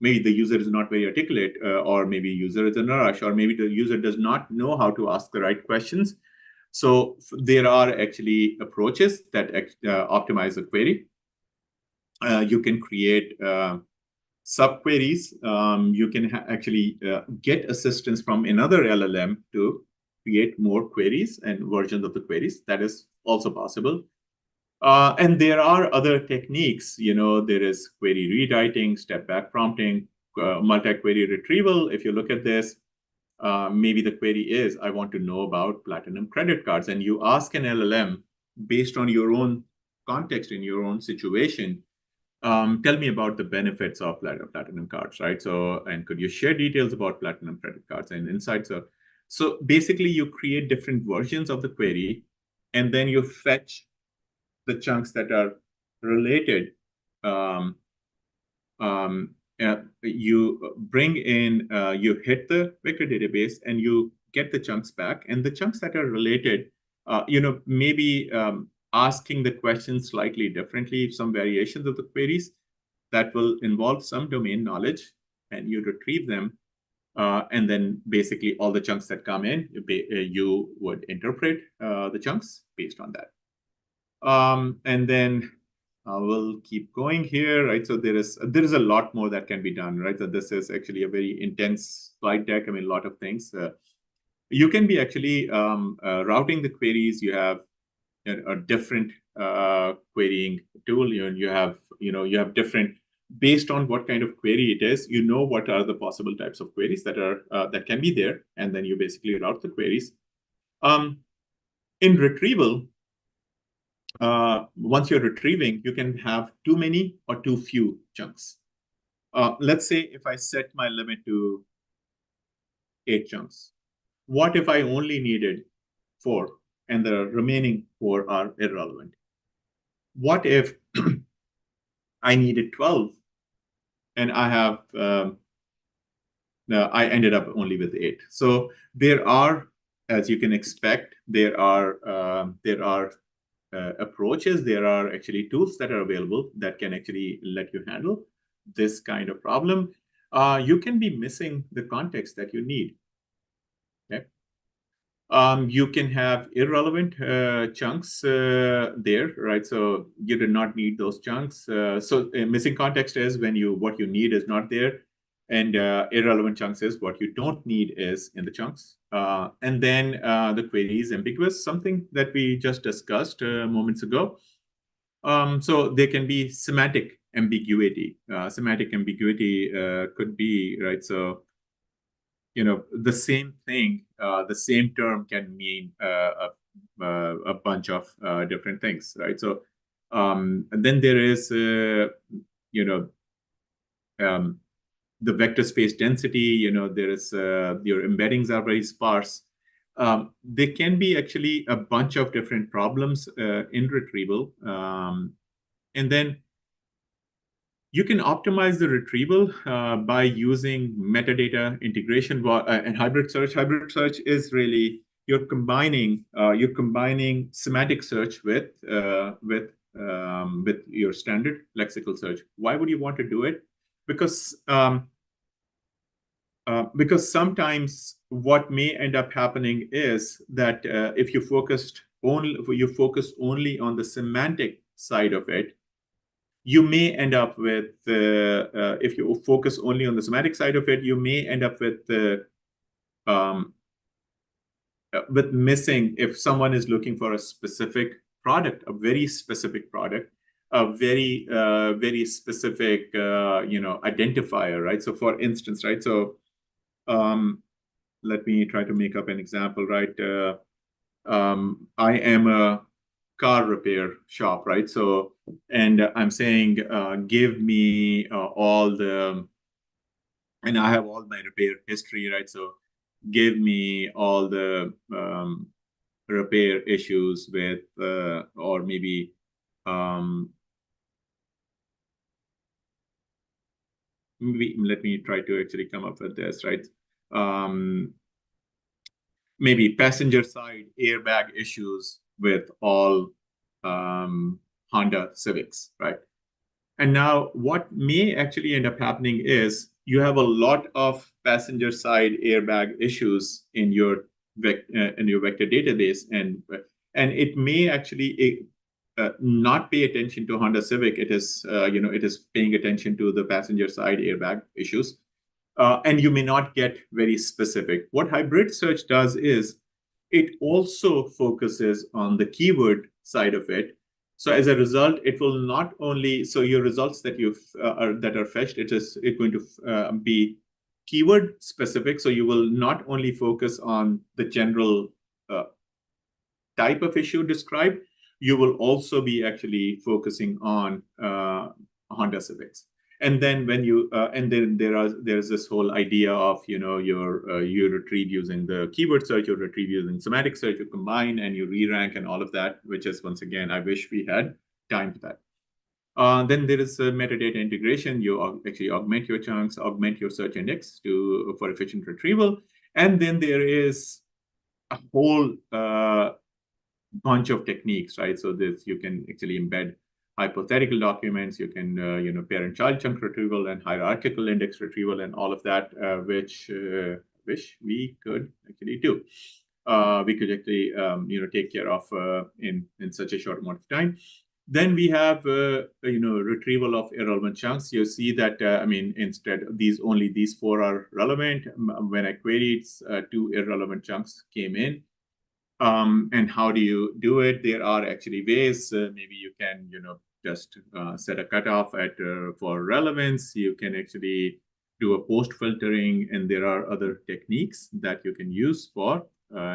maybe the user is not very articulate, or maybe user is in a rush, or maybe the user does not know how to ask the right questions. So there are actually approaches that optimize the query. You can create subqueries. You can actually get assistance from another LLM to create more queries and versions of the queries. That is also possible. And there are other techniques. There is query rewriting, step back prompting, multi-query retrieval. If you look at this, maybe the query is, I want to know about platinum credit cards. And you ask an LLM based on your own context in your own situation, tell me about the benefits of platinum cards, right? So, and could you share details about platinum credit cards and insights? So basically, you create different versions of the query, and then you fetch the chunks that are related. You bring in, you hit the vector database, and you get the chunks back. And the chunks that are related, maybe asking the questions slightly differently, some variations of the queries that will involve some domain knowledge, and you retrieve them. And then basically all the chunks that come in, you would interpret the chunks based on that. And then I will keep going here, right? So there is a lot more that can be done, right? So this is actually a very intense slide deck. I mean, a lot of things. You can be actually routing the queries. You have a different querying tool. You have different, based on what kind of query it is. What are the possible types of queries that can be there, and then you basically route the queries. In retrieval, once you're retrieving, you can have too many or too few chunks. Let's say if I set my limit to 8 chunks. What if I only needed 4 and the remaining 4 are irrelevant? What if I needed 12 and I ended up only with 8? So there are, as you can expect, there are approaches. There are actually tools that are available that can actually let you handle this kind of problem. You can be missing the context that you need. Okay. You can have irrelevant chunks there, right? So you do not need those chunks. So missing context is when what you need is not there, and irrelevant chunks is what you don't need is in the chunks. And then the query is ambiguous, something that we just discussed moments ago. So there can be semantic ambiguity. Semantic ambiguity could be, right? So the same thing, the same term can mean a bunch of different things, right? So and then there is, the vector space density. There is, your embeddings are very sparse. there can be actually a bunch of different problems in retrieval. And then you can optimize the retrieval by using metadata integration and hybrid search. Hybrid search is really you're combining semantic search with your standard lexical search. Why would you want to do it? Because sometimes what may end up happening is that if you focus only on the semantic side of it, you may end up with if you focus only on the semantic side of it, you may end up with missing if someone is looking for a specific product, a very specific product, a very specific identifier, right? So for instance, right? So let me try to make up an example, right? I am a car repair shop, right? So, and I'm saying, give me all the, and I have all my repair history, right? So, give me all the repair issues with, or maybe, let me try to actually come up with this, right? Maybe passenger side airbag issues with all Honda Civics, right? And now what may actually end up happening is you have a lot of passenger side airbag issues in your vector database, and it may actually not pay attention to Honda Civic. It is it is paying attention to the passenger side airbag issues. And you may not get very specific. What hybrid search does is it also focuses on the keyword side of it. So as a result, it will not only, so your results that that are fetched, it's going to be keyword specific. So you will not only focus on the general type of issue described, you will also be actually focusing on Honda Civics. And then when you and then there's this whole idea of you retrieve using the keyword search, you retrieve using semantic search, you combine and you re-rank and all of that, which is, once again, I wish we had time for that. Then there is metadata integration. You actually augment your chunks, augment your search index for efficient retrieval, and then there is a whole bunch of techniques, right? So this, you can actually embed hypothetical documents, you can parent-child chunk retrieval and hierarchical index retrieval and all of that, which wish we could actually do. We could actually take care of in such a short amount of time. Then we have retrieval of irrelevant chunks. You see that instead only these four are relevant. When I queried, 2 irrelevant chunks came in. And how do you do it? There are actually ways. Maybe you can, just set a cutoff for relevance. You can actually do a post filtering, and there are other techniques that you can use for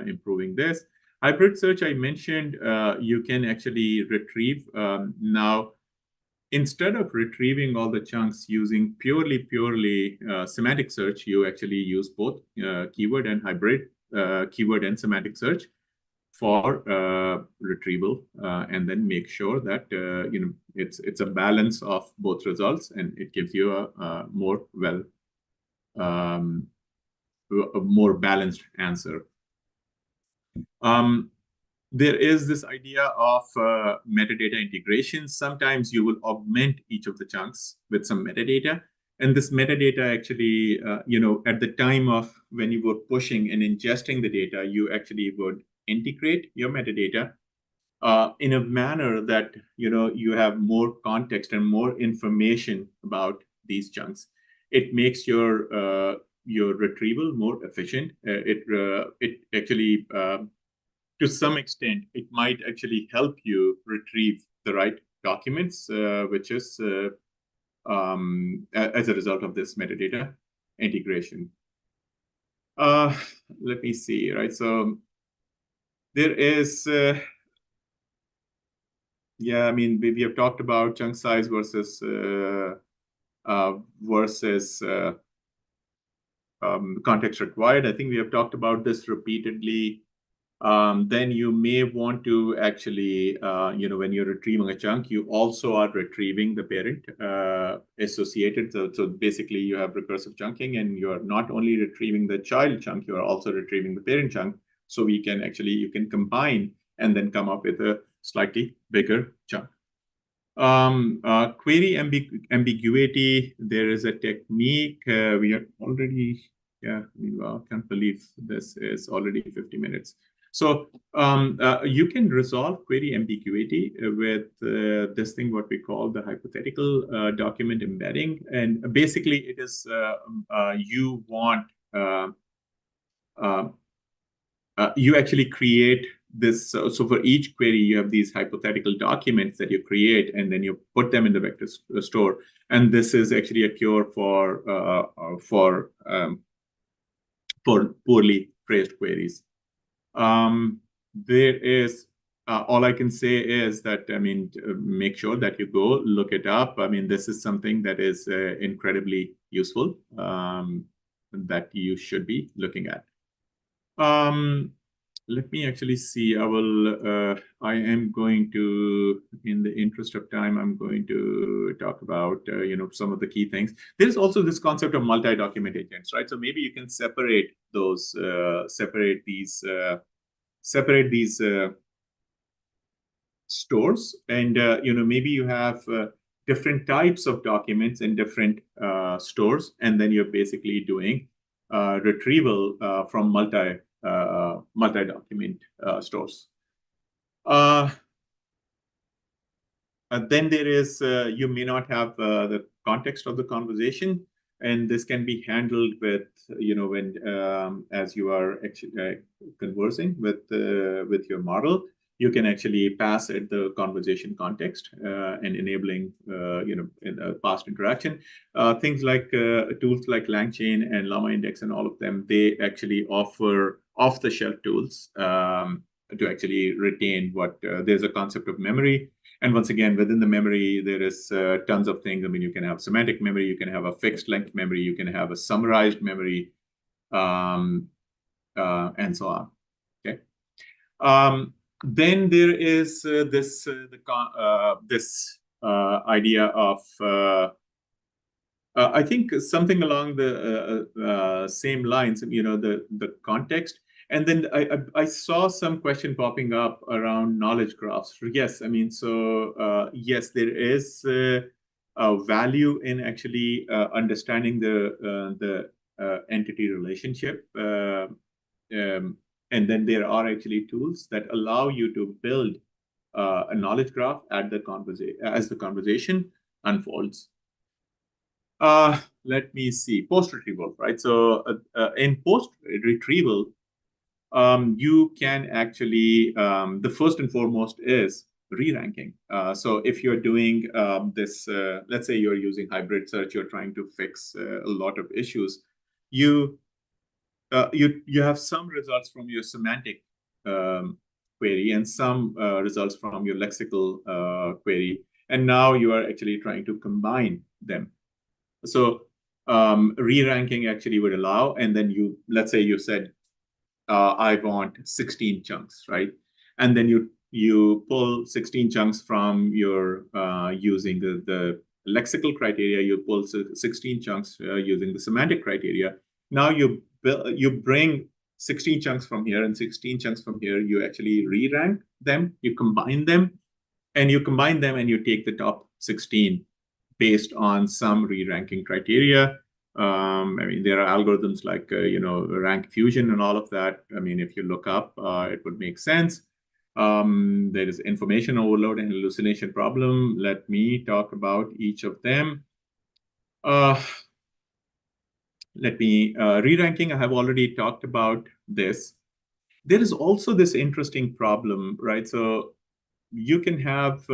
improving this. Hybrid search, I mentioned, you can actually retrieve. Now, instead of retrieving all the chunks using purely semantic search, you actually use both keyword and hybrid, keyword and semantic search for retrieval, and then make sure that it's a balance of both results, and it gives you a more balanced answer. There is this idea of metadata integration. Sometimes you will augment each of the chunks with some metadata, and this metadata actually, at the time of when you were pushing and ingesting the data, you actually would integrate your metadata in a manner that you have more context and more information about these chunks. It makes your retrieval more efficient. It actually, to some extent, it might actually help you retrieve the right documents, which is as a result of this metadata integration. Let me see, right? So there is, we have talked about chunk size versus context required. I think we have talked about this repeatedly then you may want to actually, when you're retrieving a chunk, you also are retrieving the parent associated. So basically, you have recursive chunking, and you're not only retrieving the child chunk, you are also retrieving the parent chunk. So you can combine and then come up with a slightly bigger chunk. Query ambiguity, there is a technique. We are already, I can't believe this is already 50 minutes. So you can resolve query ambiguity with this thing, what we call the hypothetical document embedding. And basically, it is you want, you actually create this. So for each query, you have these hypothetical documents that you create, and then you put them in the vector store. And this is actually a cure for poorly phrased queries. There is all I can say is that, make sure that you go look it up. This is something that is incredibly useful, that you should be looking at. Let me actually see. I am going to, in the interest of time, I'm going to talk about, some of the key things. There's also this concept of multi-document agents, right? So maybe you can separate these stores, and, maybe you have different types of documents in different stores, and then you're basically doing retrieval from multi-document stores. Then there is, you may not have the context of the conversation, and this can be handled with, when as you are actually conversing with your model, you can actually pass it the conversation context and enabling, in a past interaction. Things like tools like LangChain and Llama Index and all of them, they actually offer off-the-shelf tools to actually retain what, there's a concept of memory. And once again, within the memory, there is tons of things. You can have semantic memory, you can have a fixed length memory, you can have a summarized memory, and so on. Okay. Then there is this idea of I think something along the same lines. The context. And then I saw some question popping up around knowledge graphs. Yes, yes, there is a value in actually understanding the entity relationship. And then there are actually tools that allow you to build a knowledge graph as the conversation unfolds. Let me see. Post-retrieval, right? So in post-retrieval, you can actually, the first and foremost is re-ranking. So if you're doing this, let's say you're using hybrid search, you're trying to fix a lot of issues, you have some results from your semantic query and some results from your lexical query, and now you are actually trying to combine them. So re-ranking actually would allow, and then let's say you said, I want 16 chunks, right? And then you pull 16 chunks from your using the lexical criteria. You pull 16 chunks using the semantic criteria. Now you bring 16 chunks from here and 16 chunks from here. You actually re-rank them. You combine them, and you take the top 16 based on some re-ranking criteria. There are algorithms like, rank fusion and all of that. If you look up, it would make sense. There is information overload and hallucination problem. Let me talk about each of them. Re-ranking, I have already talked about this. There is also this interesting problem, right? So you can have,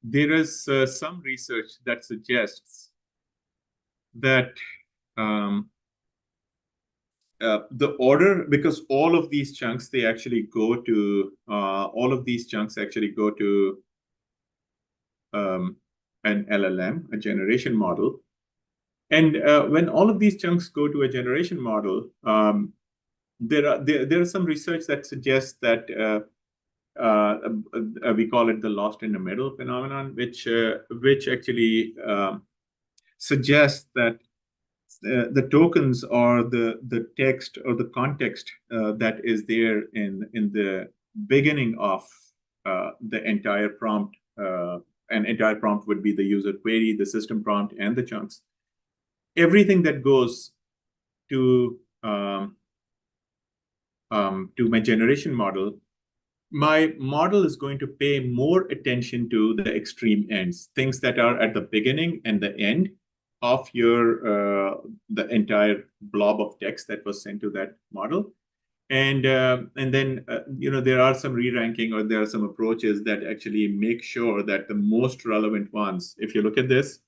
there is some research that suggests that the order, because all of these chunks actually go to an LLM, a generation model. And when all of these chunks go to a generation model, there are some research that suggests that we call it the lost in the middle phenomenon, which actually suggests that the tokens or the text or the context that is there in the beginning of the entire prompt. An entire prompt would be the user query, the system prompt, and the chunks. Everything that goes to my generation model, my model is going to pay more attention to the extreme ends, things that are at the beginning and the end of your the entire blob of text that was sent to that model. And then there are some re-ranking, or there are some approaches that actually make sure that the most relevant ones, if you look at this,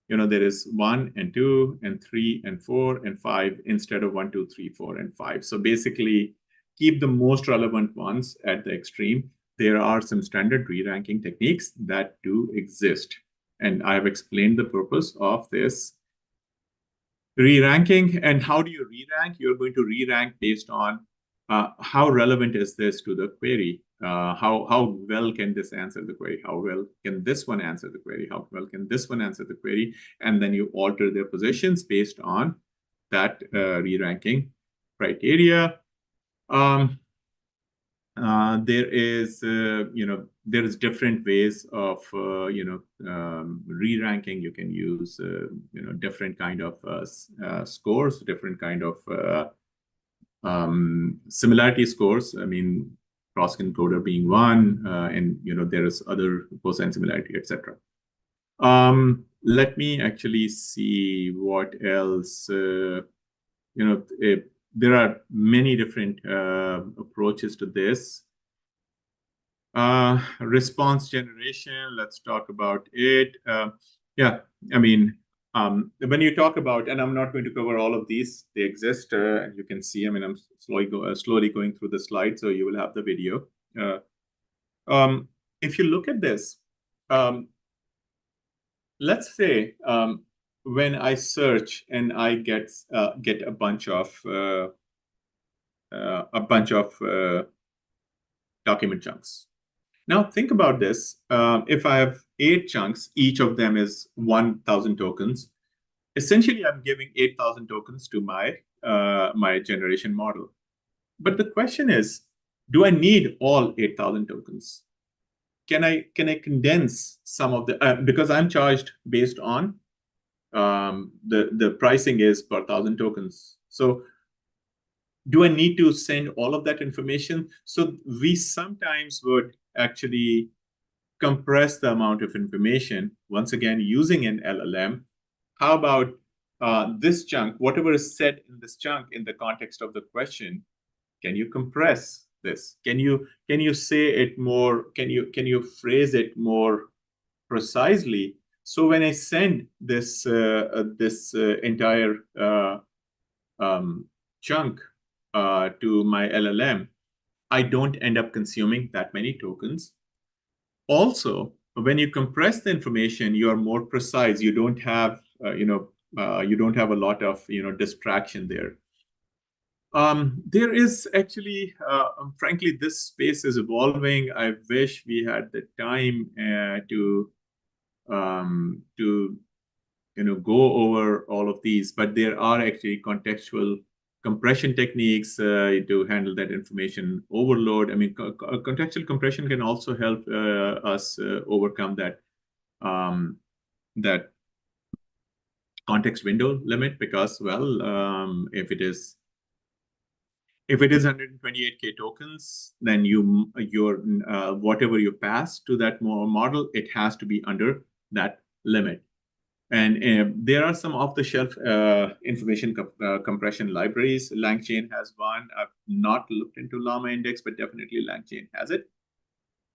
there is 1 and 2 and 3 and 4 and 5 instead of 1, 2, 3, 4, and 5. So basically, keep the most relevant ones at the extreme. There are some standard re-ranking techniques that do exist. And I've explained the purpose of this re-ranking. And how do you re-rank? You're going to re-rank based on how relevant is this to the query? How well can this answer the query? How well can this one answer the query? How well can this one answer the query? And then you alter their positions based on that re-ranking criteria. There is different ways of re-ranking. You can use different kind of scores, different kind of similarity scores. I mean, cross-encoder being one, and there is other cosine similarity, etc. Let me actually see what else. There are many different approaches to this. Response generation, let's talk about it. Yeah, I mean, when you talk about, and I'm not going to cover all of these, they exist, and you can see, I mean, I'm slowly going through the slide, so you will have the video. If you look at this, let's say when I search and I get a bunch of document chunks. Now think about this. If I have 8 chunks, each of them is 1,000 tokens. Essentially, I'm giving 8,000 tokens to my my generation model. But the question is, do I need all 8,000 tokens? Can I condense some of the because I'm charged based on the pricing is per 1,000 tokens. So do I need to send all of that information? So we sometimes would actually compress the amount of information, once again, using an LLM. How about this chunk, whatever is said in this chunk in the context of the question, can you compress this? Can you say it more, can you phrase it more precisely? So when I send this entire chunk to my LLM, I don't end up consuming that many tokens. Also, when you compress the information, you are more precise. You don't have, you don't have a lot of, distraction there. There is actually, frankly, this space is evolving. I wish we had the time to go over all of these, but there are actually contextual compression techniques to handle that information overload. I mean, contextual compression can also help us overcome that that context window limit, because, well, if it is 128K tokens, then your whatever you pass to that model, it has to be under that limit. And there are some off-the-shelf information compression libraries. LangChain has one. I've not looked into Llama Index, but definitely LangChain has it.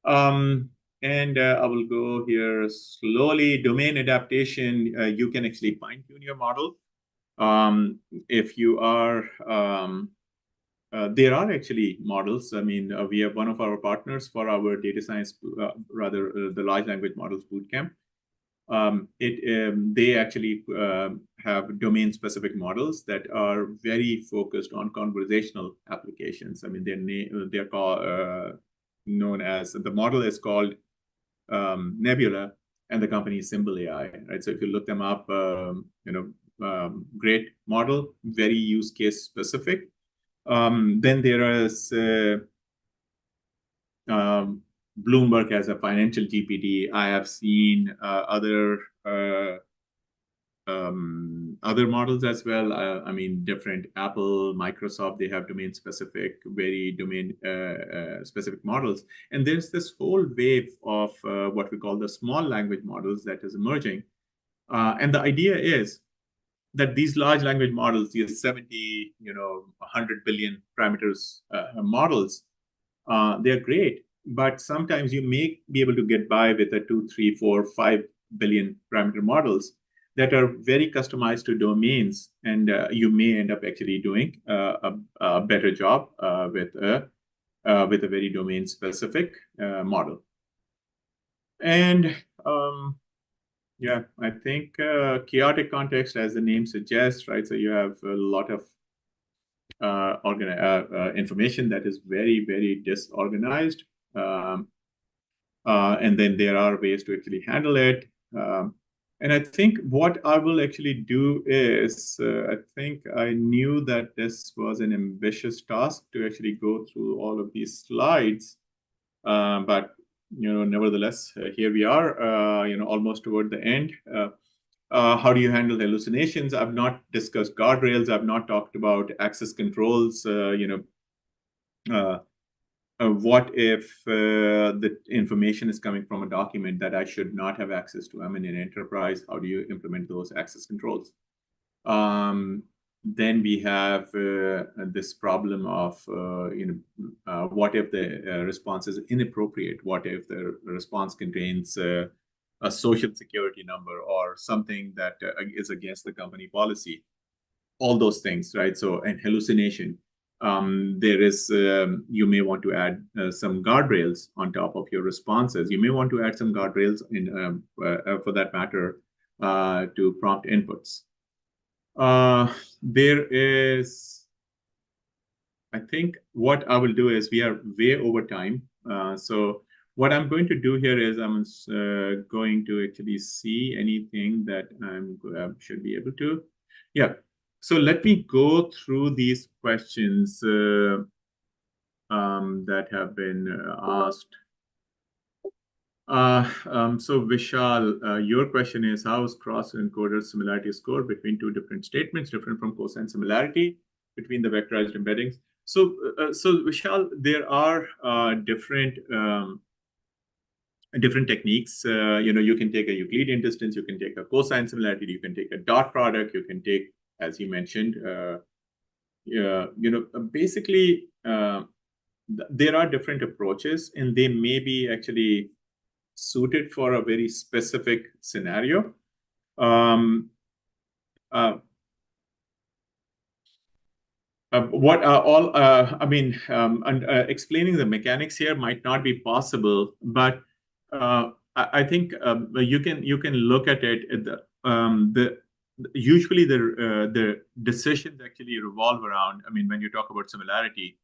And I will go here slowly. Domain adaptation, you can actually fine-tune your model. If you are, there are actually models. I mean, we have one of our partners for our data science, the large language models bootcamp. They actually have domain-specific models that are very focused on conversational applications. I mean, they're called known as, the model is called Nebula, and the company is Symbol AI, right? So if you look them up, great model, very use case specific. Then there is Bloomberg as a financial GPT. I have seen other models as well. I mean, different Apple, Microsoft, they have domain specific, very domain specific models. And there's this whole wave of what we call the small language models that is emerging. And the idea is that these large language models, these 70, 100 billion parameters models, they're great. But sometimes you may be able to get by with a 2, 3, 4, 5 billion parameter models that are very customized to domains, and you may end up actually doing a better job with a very domain specific model. And yeah, I think chaotic context, as the name suggests, right? So you have a lot of information that is very, very disorganized. And then there are ways to actually handle it. And I think what I will actually do is, I think I knew that this was an ambitious task to actually go through all of these slides. But, nevertheless, here we are, almost toward the end. How do you handle hallucinations? I've not discussed guardrails. I've not talked about access controls. What if the information is coming from a document that I should not have access to? I'm in an enterprise. How do you implement those access controls? Then we have this problem of, what if the response is inappropriate? What if the response contains a social security number or something that is against the company policy? All those things, right? So, and hallucination. There is, you may want to add some guardrails on top of your responses. You may want to add some guardrails in, for that matter, to prompt inputs. There is, I think what I will do is, we are way over time. So what I'm going to do here is I'm going to actually see anything that I should be able to. Yeah. So let me go through these questions that have been asked. So Vishal, your question is, how is cross-encoder similarity score between two different statements different from cosine similarity between the vectorized embeddings? So Vishal, there are different techniques. You can take a Euclidean distance, you can take a cosine similarity, you can take a dot product, you can take, as you mentioned, basically there are different approaches, and they may be actually suited for a very specific scenario. Explaining the mechanics here might not be possible, but I think you can look at it at usually the decisions actually revolve around. I mean, when you talk about similarity,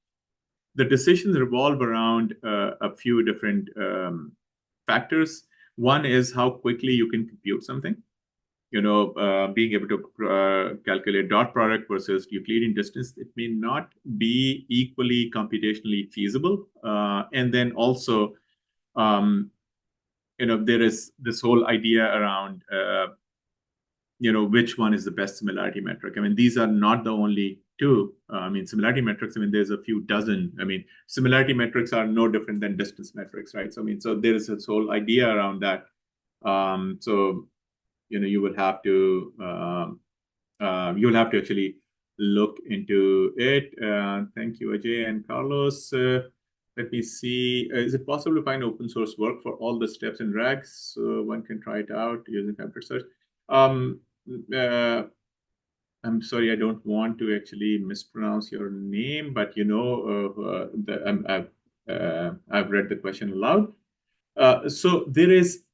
the decisions revolve around a few different factors. One is how quickly you can compute something. Being able to calculate dot product versus Euclidean distance, it may not be equally computationally feasible. And then also, there is this whole idea around, which one is the best similarity metric. I mean, these are not the only two. Similarity metrics, there's a few dozen. Similarity metrics are no different than distance metrics, right? So there is this whole idea around that. You will have to you'll have to actually look into it. Thank you, Ajay and Carlos. Let me see. Is it possible to find open source work for all the steps in RAG so one can try it out using computer search? I'm sorry, I don't want to actually mispronounce your name, but I've read the question aloud. So there is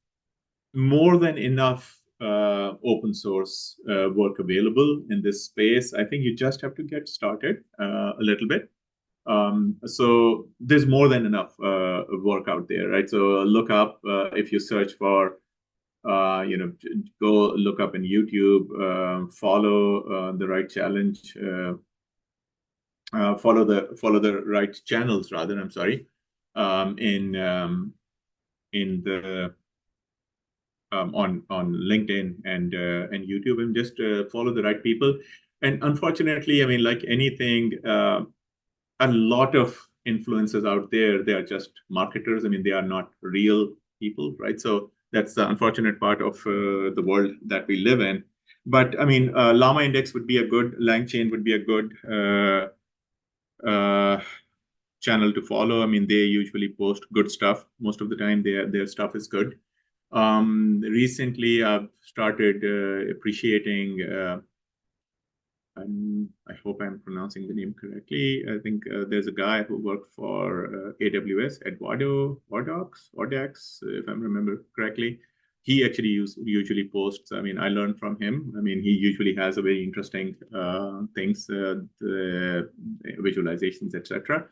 more than enough open source work available in this space. I think you just have to get started a little bit. So there's more than enough work out there, right? So look up if you search for, go look up in YouTube, follow the right challenge, follow the right channels rather. I'm sorry, in the on LinkedIn and YouTube, and just follow the right people. And unfortunately, I mean, like anything, a lot of influencers out there, they are just marketers. I mean, they are not real people, right? So that's the unfortunate part of the world that we live in. But I mean, Llama Index would be a good, LangChain would be a good channel to follow. I mean, they usually post good stuff. Most of the time, their stuff is good. Recently, I've started appreciating, I hope I'm pronouncing the name correctly. I think there's a guy who worked for AWS, Eduardo Ordax, if I remember correctly. He actually usually posts. I mean, I learned from him. I mean, he usually has a very interesting things, the visualizations, etc.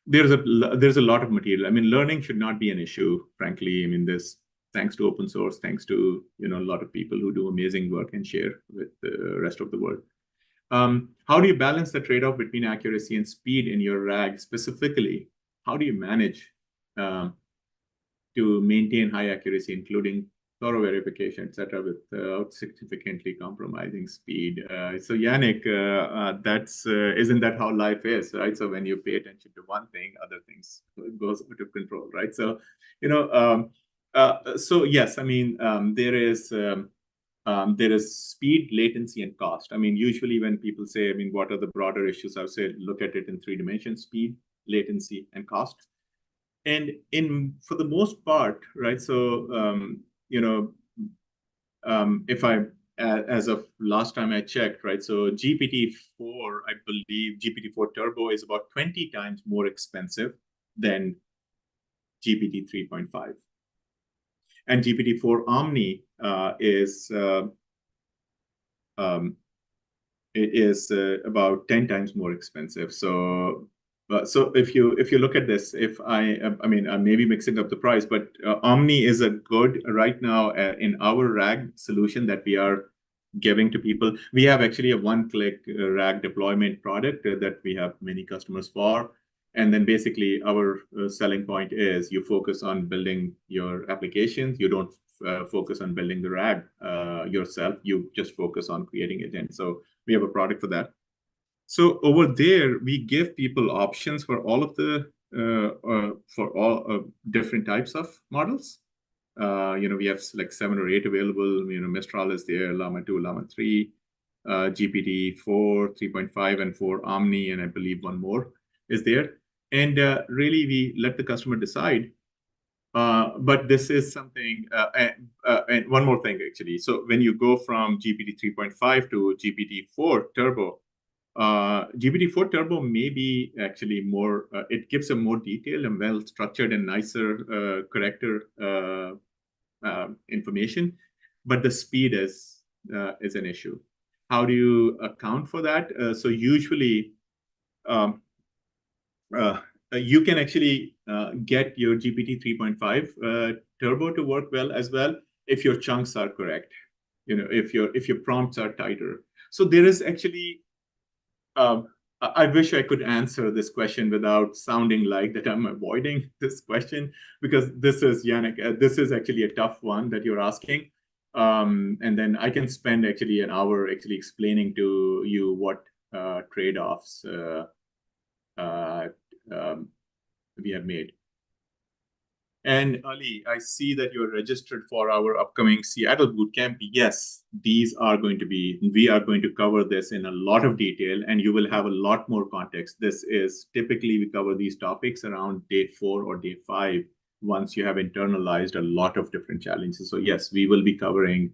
There's a lot of material. I mean, learning should not be an issue, frankly. I mean, this thanks to open source, thanks to a lot of people who do amazing work and share with the rest of the world. How do you balance the trade-off between accuracy and speed in your RAG specifically? How do you manage to maintain high accuracy, including thorough verification, et cetera, without significantly compromising speed? So Yannick, that's isn't that how life is, right? So when you pay attention to one thing, other things goes out of control, right? So, so yes, I mean, there is speed, latency, and cost. I mean, usually when people say, I mean, what are the broader issues? I would say, look at it in 3 dimensions: speed, latency, and cost. And for the most part, right? So, if I, as of last time I checked, right? So GPT-4, I believe GPT-4 Turbo is about 20 times more expensive than GPT 3.5. And GPT-4 Omni is about 10 times more expensive. So if you look at this, I mean, I may be mixing up the price, but Omni is a good right now in our RAG solution that we are giving to people. We have actually a one-click RAG deployment product that we have many customers for. And then basically our selling point is you focus on building your applications. You don't focus on building the RAG yourself. You just focus on creating it. And so we have a product for that. So over there, we give people options for all of the different types of models. We have like 7 or 8 available. Mistral is there, Llama 2, Llama 3, GPT-4, 3.5, and 4 Omni, and I believe one more is there. And really, we let the customer decide. But this is something, and one more thing, actually. So when you go from GPT 3.5 to GPT-4 Turbo, GPT-4 Turbo may be actually more, it gives a more detailed and well-structured and nicer corrector information, but the speed is an issue. How do you account for that? So usually, you can actually get your GPT 3.5 Turbo to work well as well if your chunks are correct. If your prompts are tighter. So there is actually, I wish I could answer this question without sounding like that I'm avoiding this question, because this is, Yannick, this is actually a tough one that you're asking. And then I can spend actually an hour actually explaining to you what trade-offs we have made. And Ali, I see that you're registered for our upcoming Seattle bootcamp. Yes, we are going to cover this in a lot of detail, and you will have a lot more context. This is typically we cover these topics around day 4 or day 5, once you have internalized a lot of different challenges. So yes, we will be covering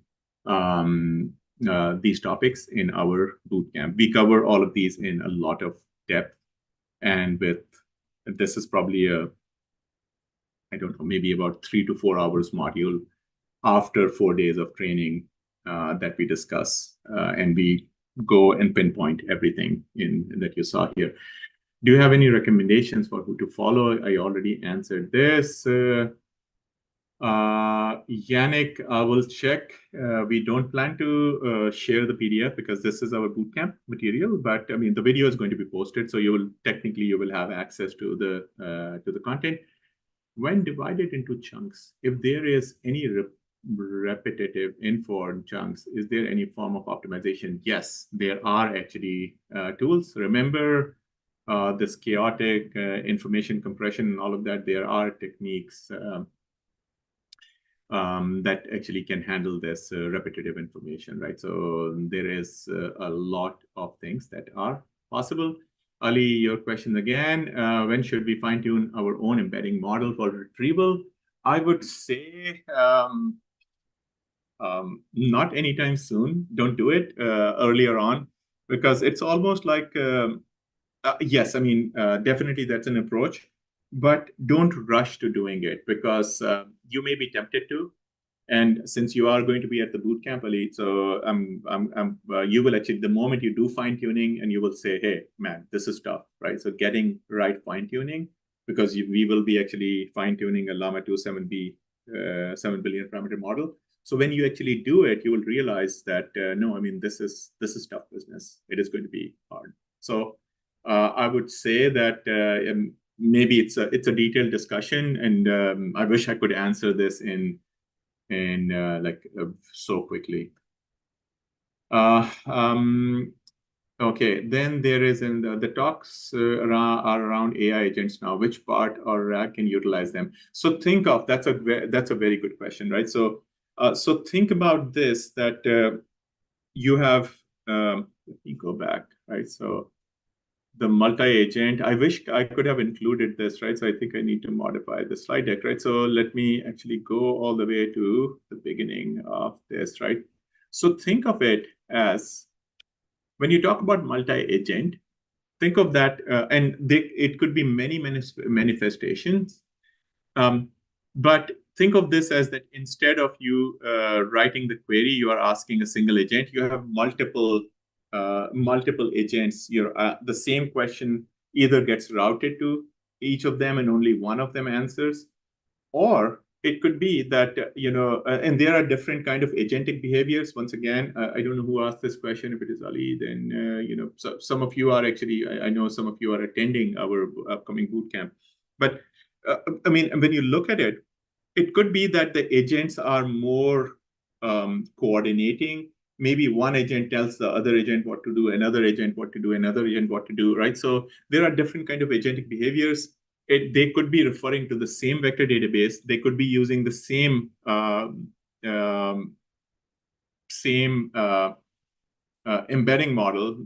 these topics in our bootcamp. We cover all of these in a lot of depth, and this is probably I don't know, maybe about 3 to 4 hours module after 4 days of training that we discuss, and we go and pinpoint everything that you saw here. Do you have any recommendations for who to follow? I already answered this. Yannick, I will check. We don't plan to share the PDF because this is our bootcamp material, but I mean the video is going to be posted, so you will have access to the content. When divided into chunks, if there is any repetitive info or chunks, is there any form of optimization? Yes, there are actually tools. Remember this chaotic information compression and all of that. There are techniques that actually can handle this repetitive information, right? So there is a lot of things that are possible. Ali, your question again, when should we fine-tune our own embedding model for retrieval? I would say not anytime soon. Don't do it earlier on, because it's almost like, yes, I mean, definitely that's an approach, but don't rush to doing it, because you may be tempted to. And since you are going to be at the bootcamp, Ali, so you will actually, the moment you do fine tuning, and you will say, "Hey, man, this is tough," right? So getting right fine tuning, because we will be actually fine tuning a Llama 2 7B 7 billion parameter model. So when you actually do it, you will realize that no, I mean this is tough business. It is going to be hard. So I would say that maybe it's a detailed discussion, and I wish I could answer this in so quickly. Okay, then there is in the talks are around AI agents now. Which part or RAG can utilize them? So think of, that's a very good question, right? So so think about this, that you have let me go back, right? So the multi-agent, I wish I could have included this, right? So I think I need to modify the slide deck, right? So let me actually go all the way to the beginning of this, right? So think of it as, when you talk about multi-agent, think of that, and it could be many manifestations. But think of this as that instead of you writing the query, you are asking a single agent. You have multiple agents. The same question either gets routed to each of them and only one of them answers, or it could be that and there are different kind of agentic behaviors. Once again, I don't know who asked this question. If it is Ali, then so some of you are actually, I know some of you are attending our upcoming bootcamp. But I mean, when you look at it, it could be that the agents are more coordinating. Maybe one agent tells the other agent what to do, another agent what to do, another agent what to do, right? So there are different kind of agentic behaviors. They could be referring to the same vector database. They could be using the same embedding model.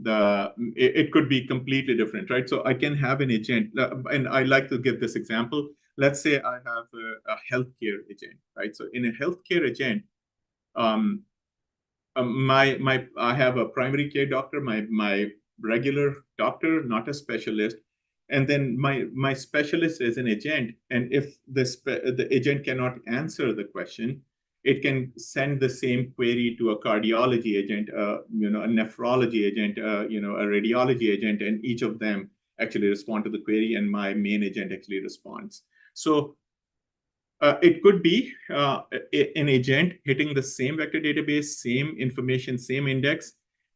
It could be completely different, right? So I can have an agent, and I like to give this example. Let's say I have a healthcare agent, right? So in a healthcare agent, I have a primary care doctor, my regular doctor, not a specialist, and then my specialist is an agent. And if the agent cannot answer the question, it can send the same query to a cardiology agent, a nephrology agent, a radiology agent, and each of them actually respond to the query, and my main agent actually responds. So it could be an agent hitting the same vector database, same information, same index,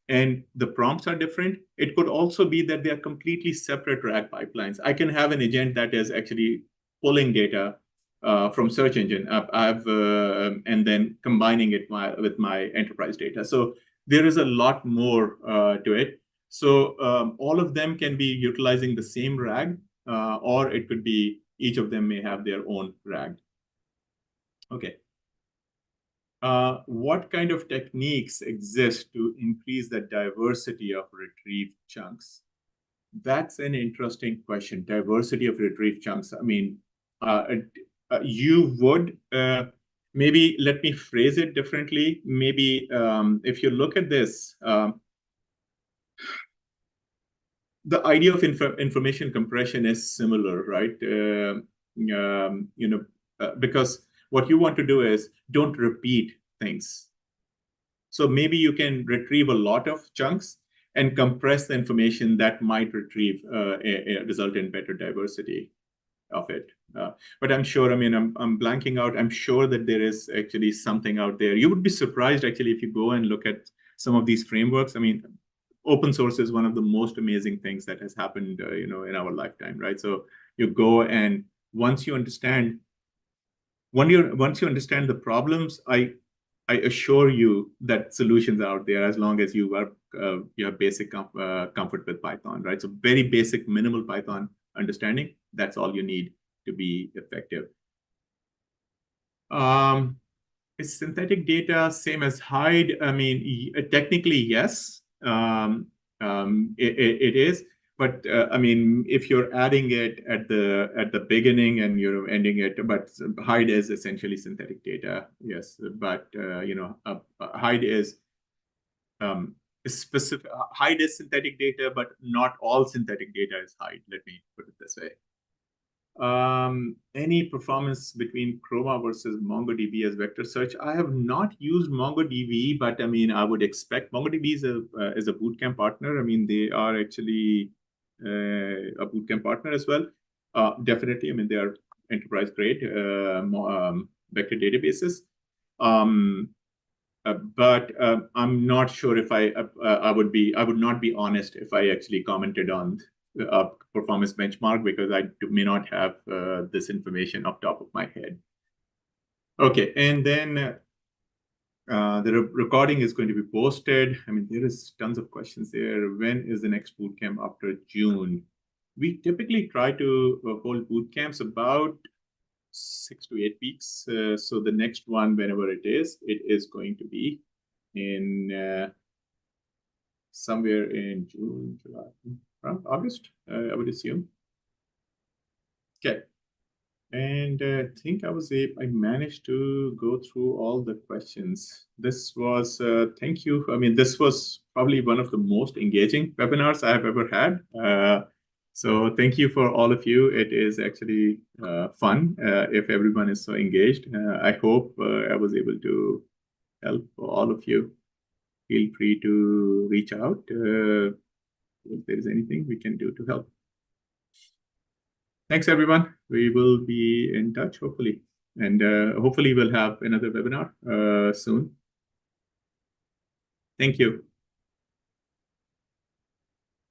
and the prompts are different. It could also be that they are completely separate RAG pipelines. I can have an agent that is actually pulling data from search engine, and then combining it with my enterprise data. So there is a lot more to it. So all of them can be utilizing the same RAG, or it could be each of them may have their own RAG. Okay. What kind of techniques exist to increase the diversity of retrieved chunks? That's an interesting question. Diversity of retrieved chunks. I mean, you would maybe, let me phrase it differently. Maybe if you look at this, the idea of information compression is similar, right? Because what you want to do is don't repeat things. So maybe you can retrieve a lot of chunks and compress the information that might result in better diversity of it. But I'm sure, I mean, I'm blanking out. I'm sure that there is actually something out there. You would be surprised, actually, if you go and look at some of these frameworks. I mean, open source is one of the most amazing things that has happened, in our lifetime, right? So you go and once you understand the problems, I assure you that solutions are out there as long as you have basic comfort with Python, right? So very basic, minimal Python understanding. That's all you need to be effective. Is synthetic data same as hide? I mean, technically yes, it is. But I mean, if you're adding it at the beginning and you're ending it, but hide is essentially synthetic data, yes. But hide is specific. Hide is synthetic data, but not all synthetic data is hide. Let me put it this way. Any performance between Chroma versus MongoDB as vector search? I have not used MongoDB, but I mean, I would expect MongoDB is a bootcamp partner. I mean, they are actually a bootcamp partner as well. Definitely, I mean, they are enterprise grade vector databases. But I'm not sure if I would not be honest if I actually commented on performance benchmark because I may not have this information off top of my head. Okay, and then the recording is going to be posted. I mean, there is tons of questions there. When is the next bootcamp after June? We typically try to hold bootcamps about 6 to 8 weeks. So the next one, whenever it is going to be in somewhere in June, July, around August, I would assume. Okay. And I think I managed to go through all the questions. This was, thank you. I mean, this was probably one of the most engaging webinars I have ever had. So thank you for all of you. It is actually fun if everyone is so engaged. I hope I was able to help all of you. Feel free to reach out if there is anything we can do to help. Thanks, everyone. We will be in touch, hopefully. And hopefully we'll have another webinar soon. Thank you.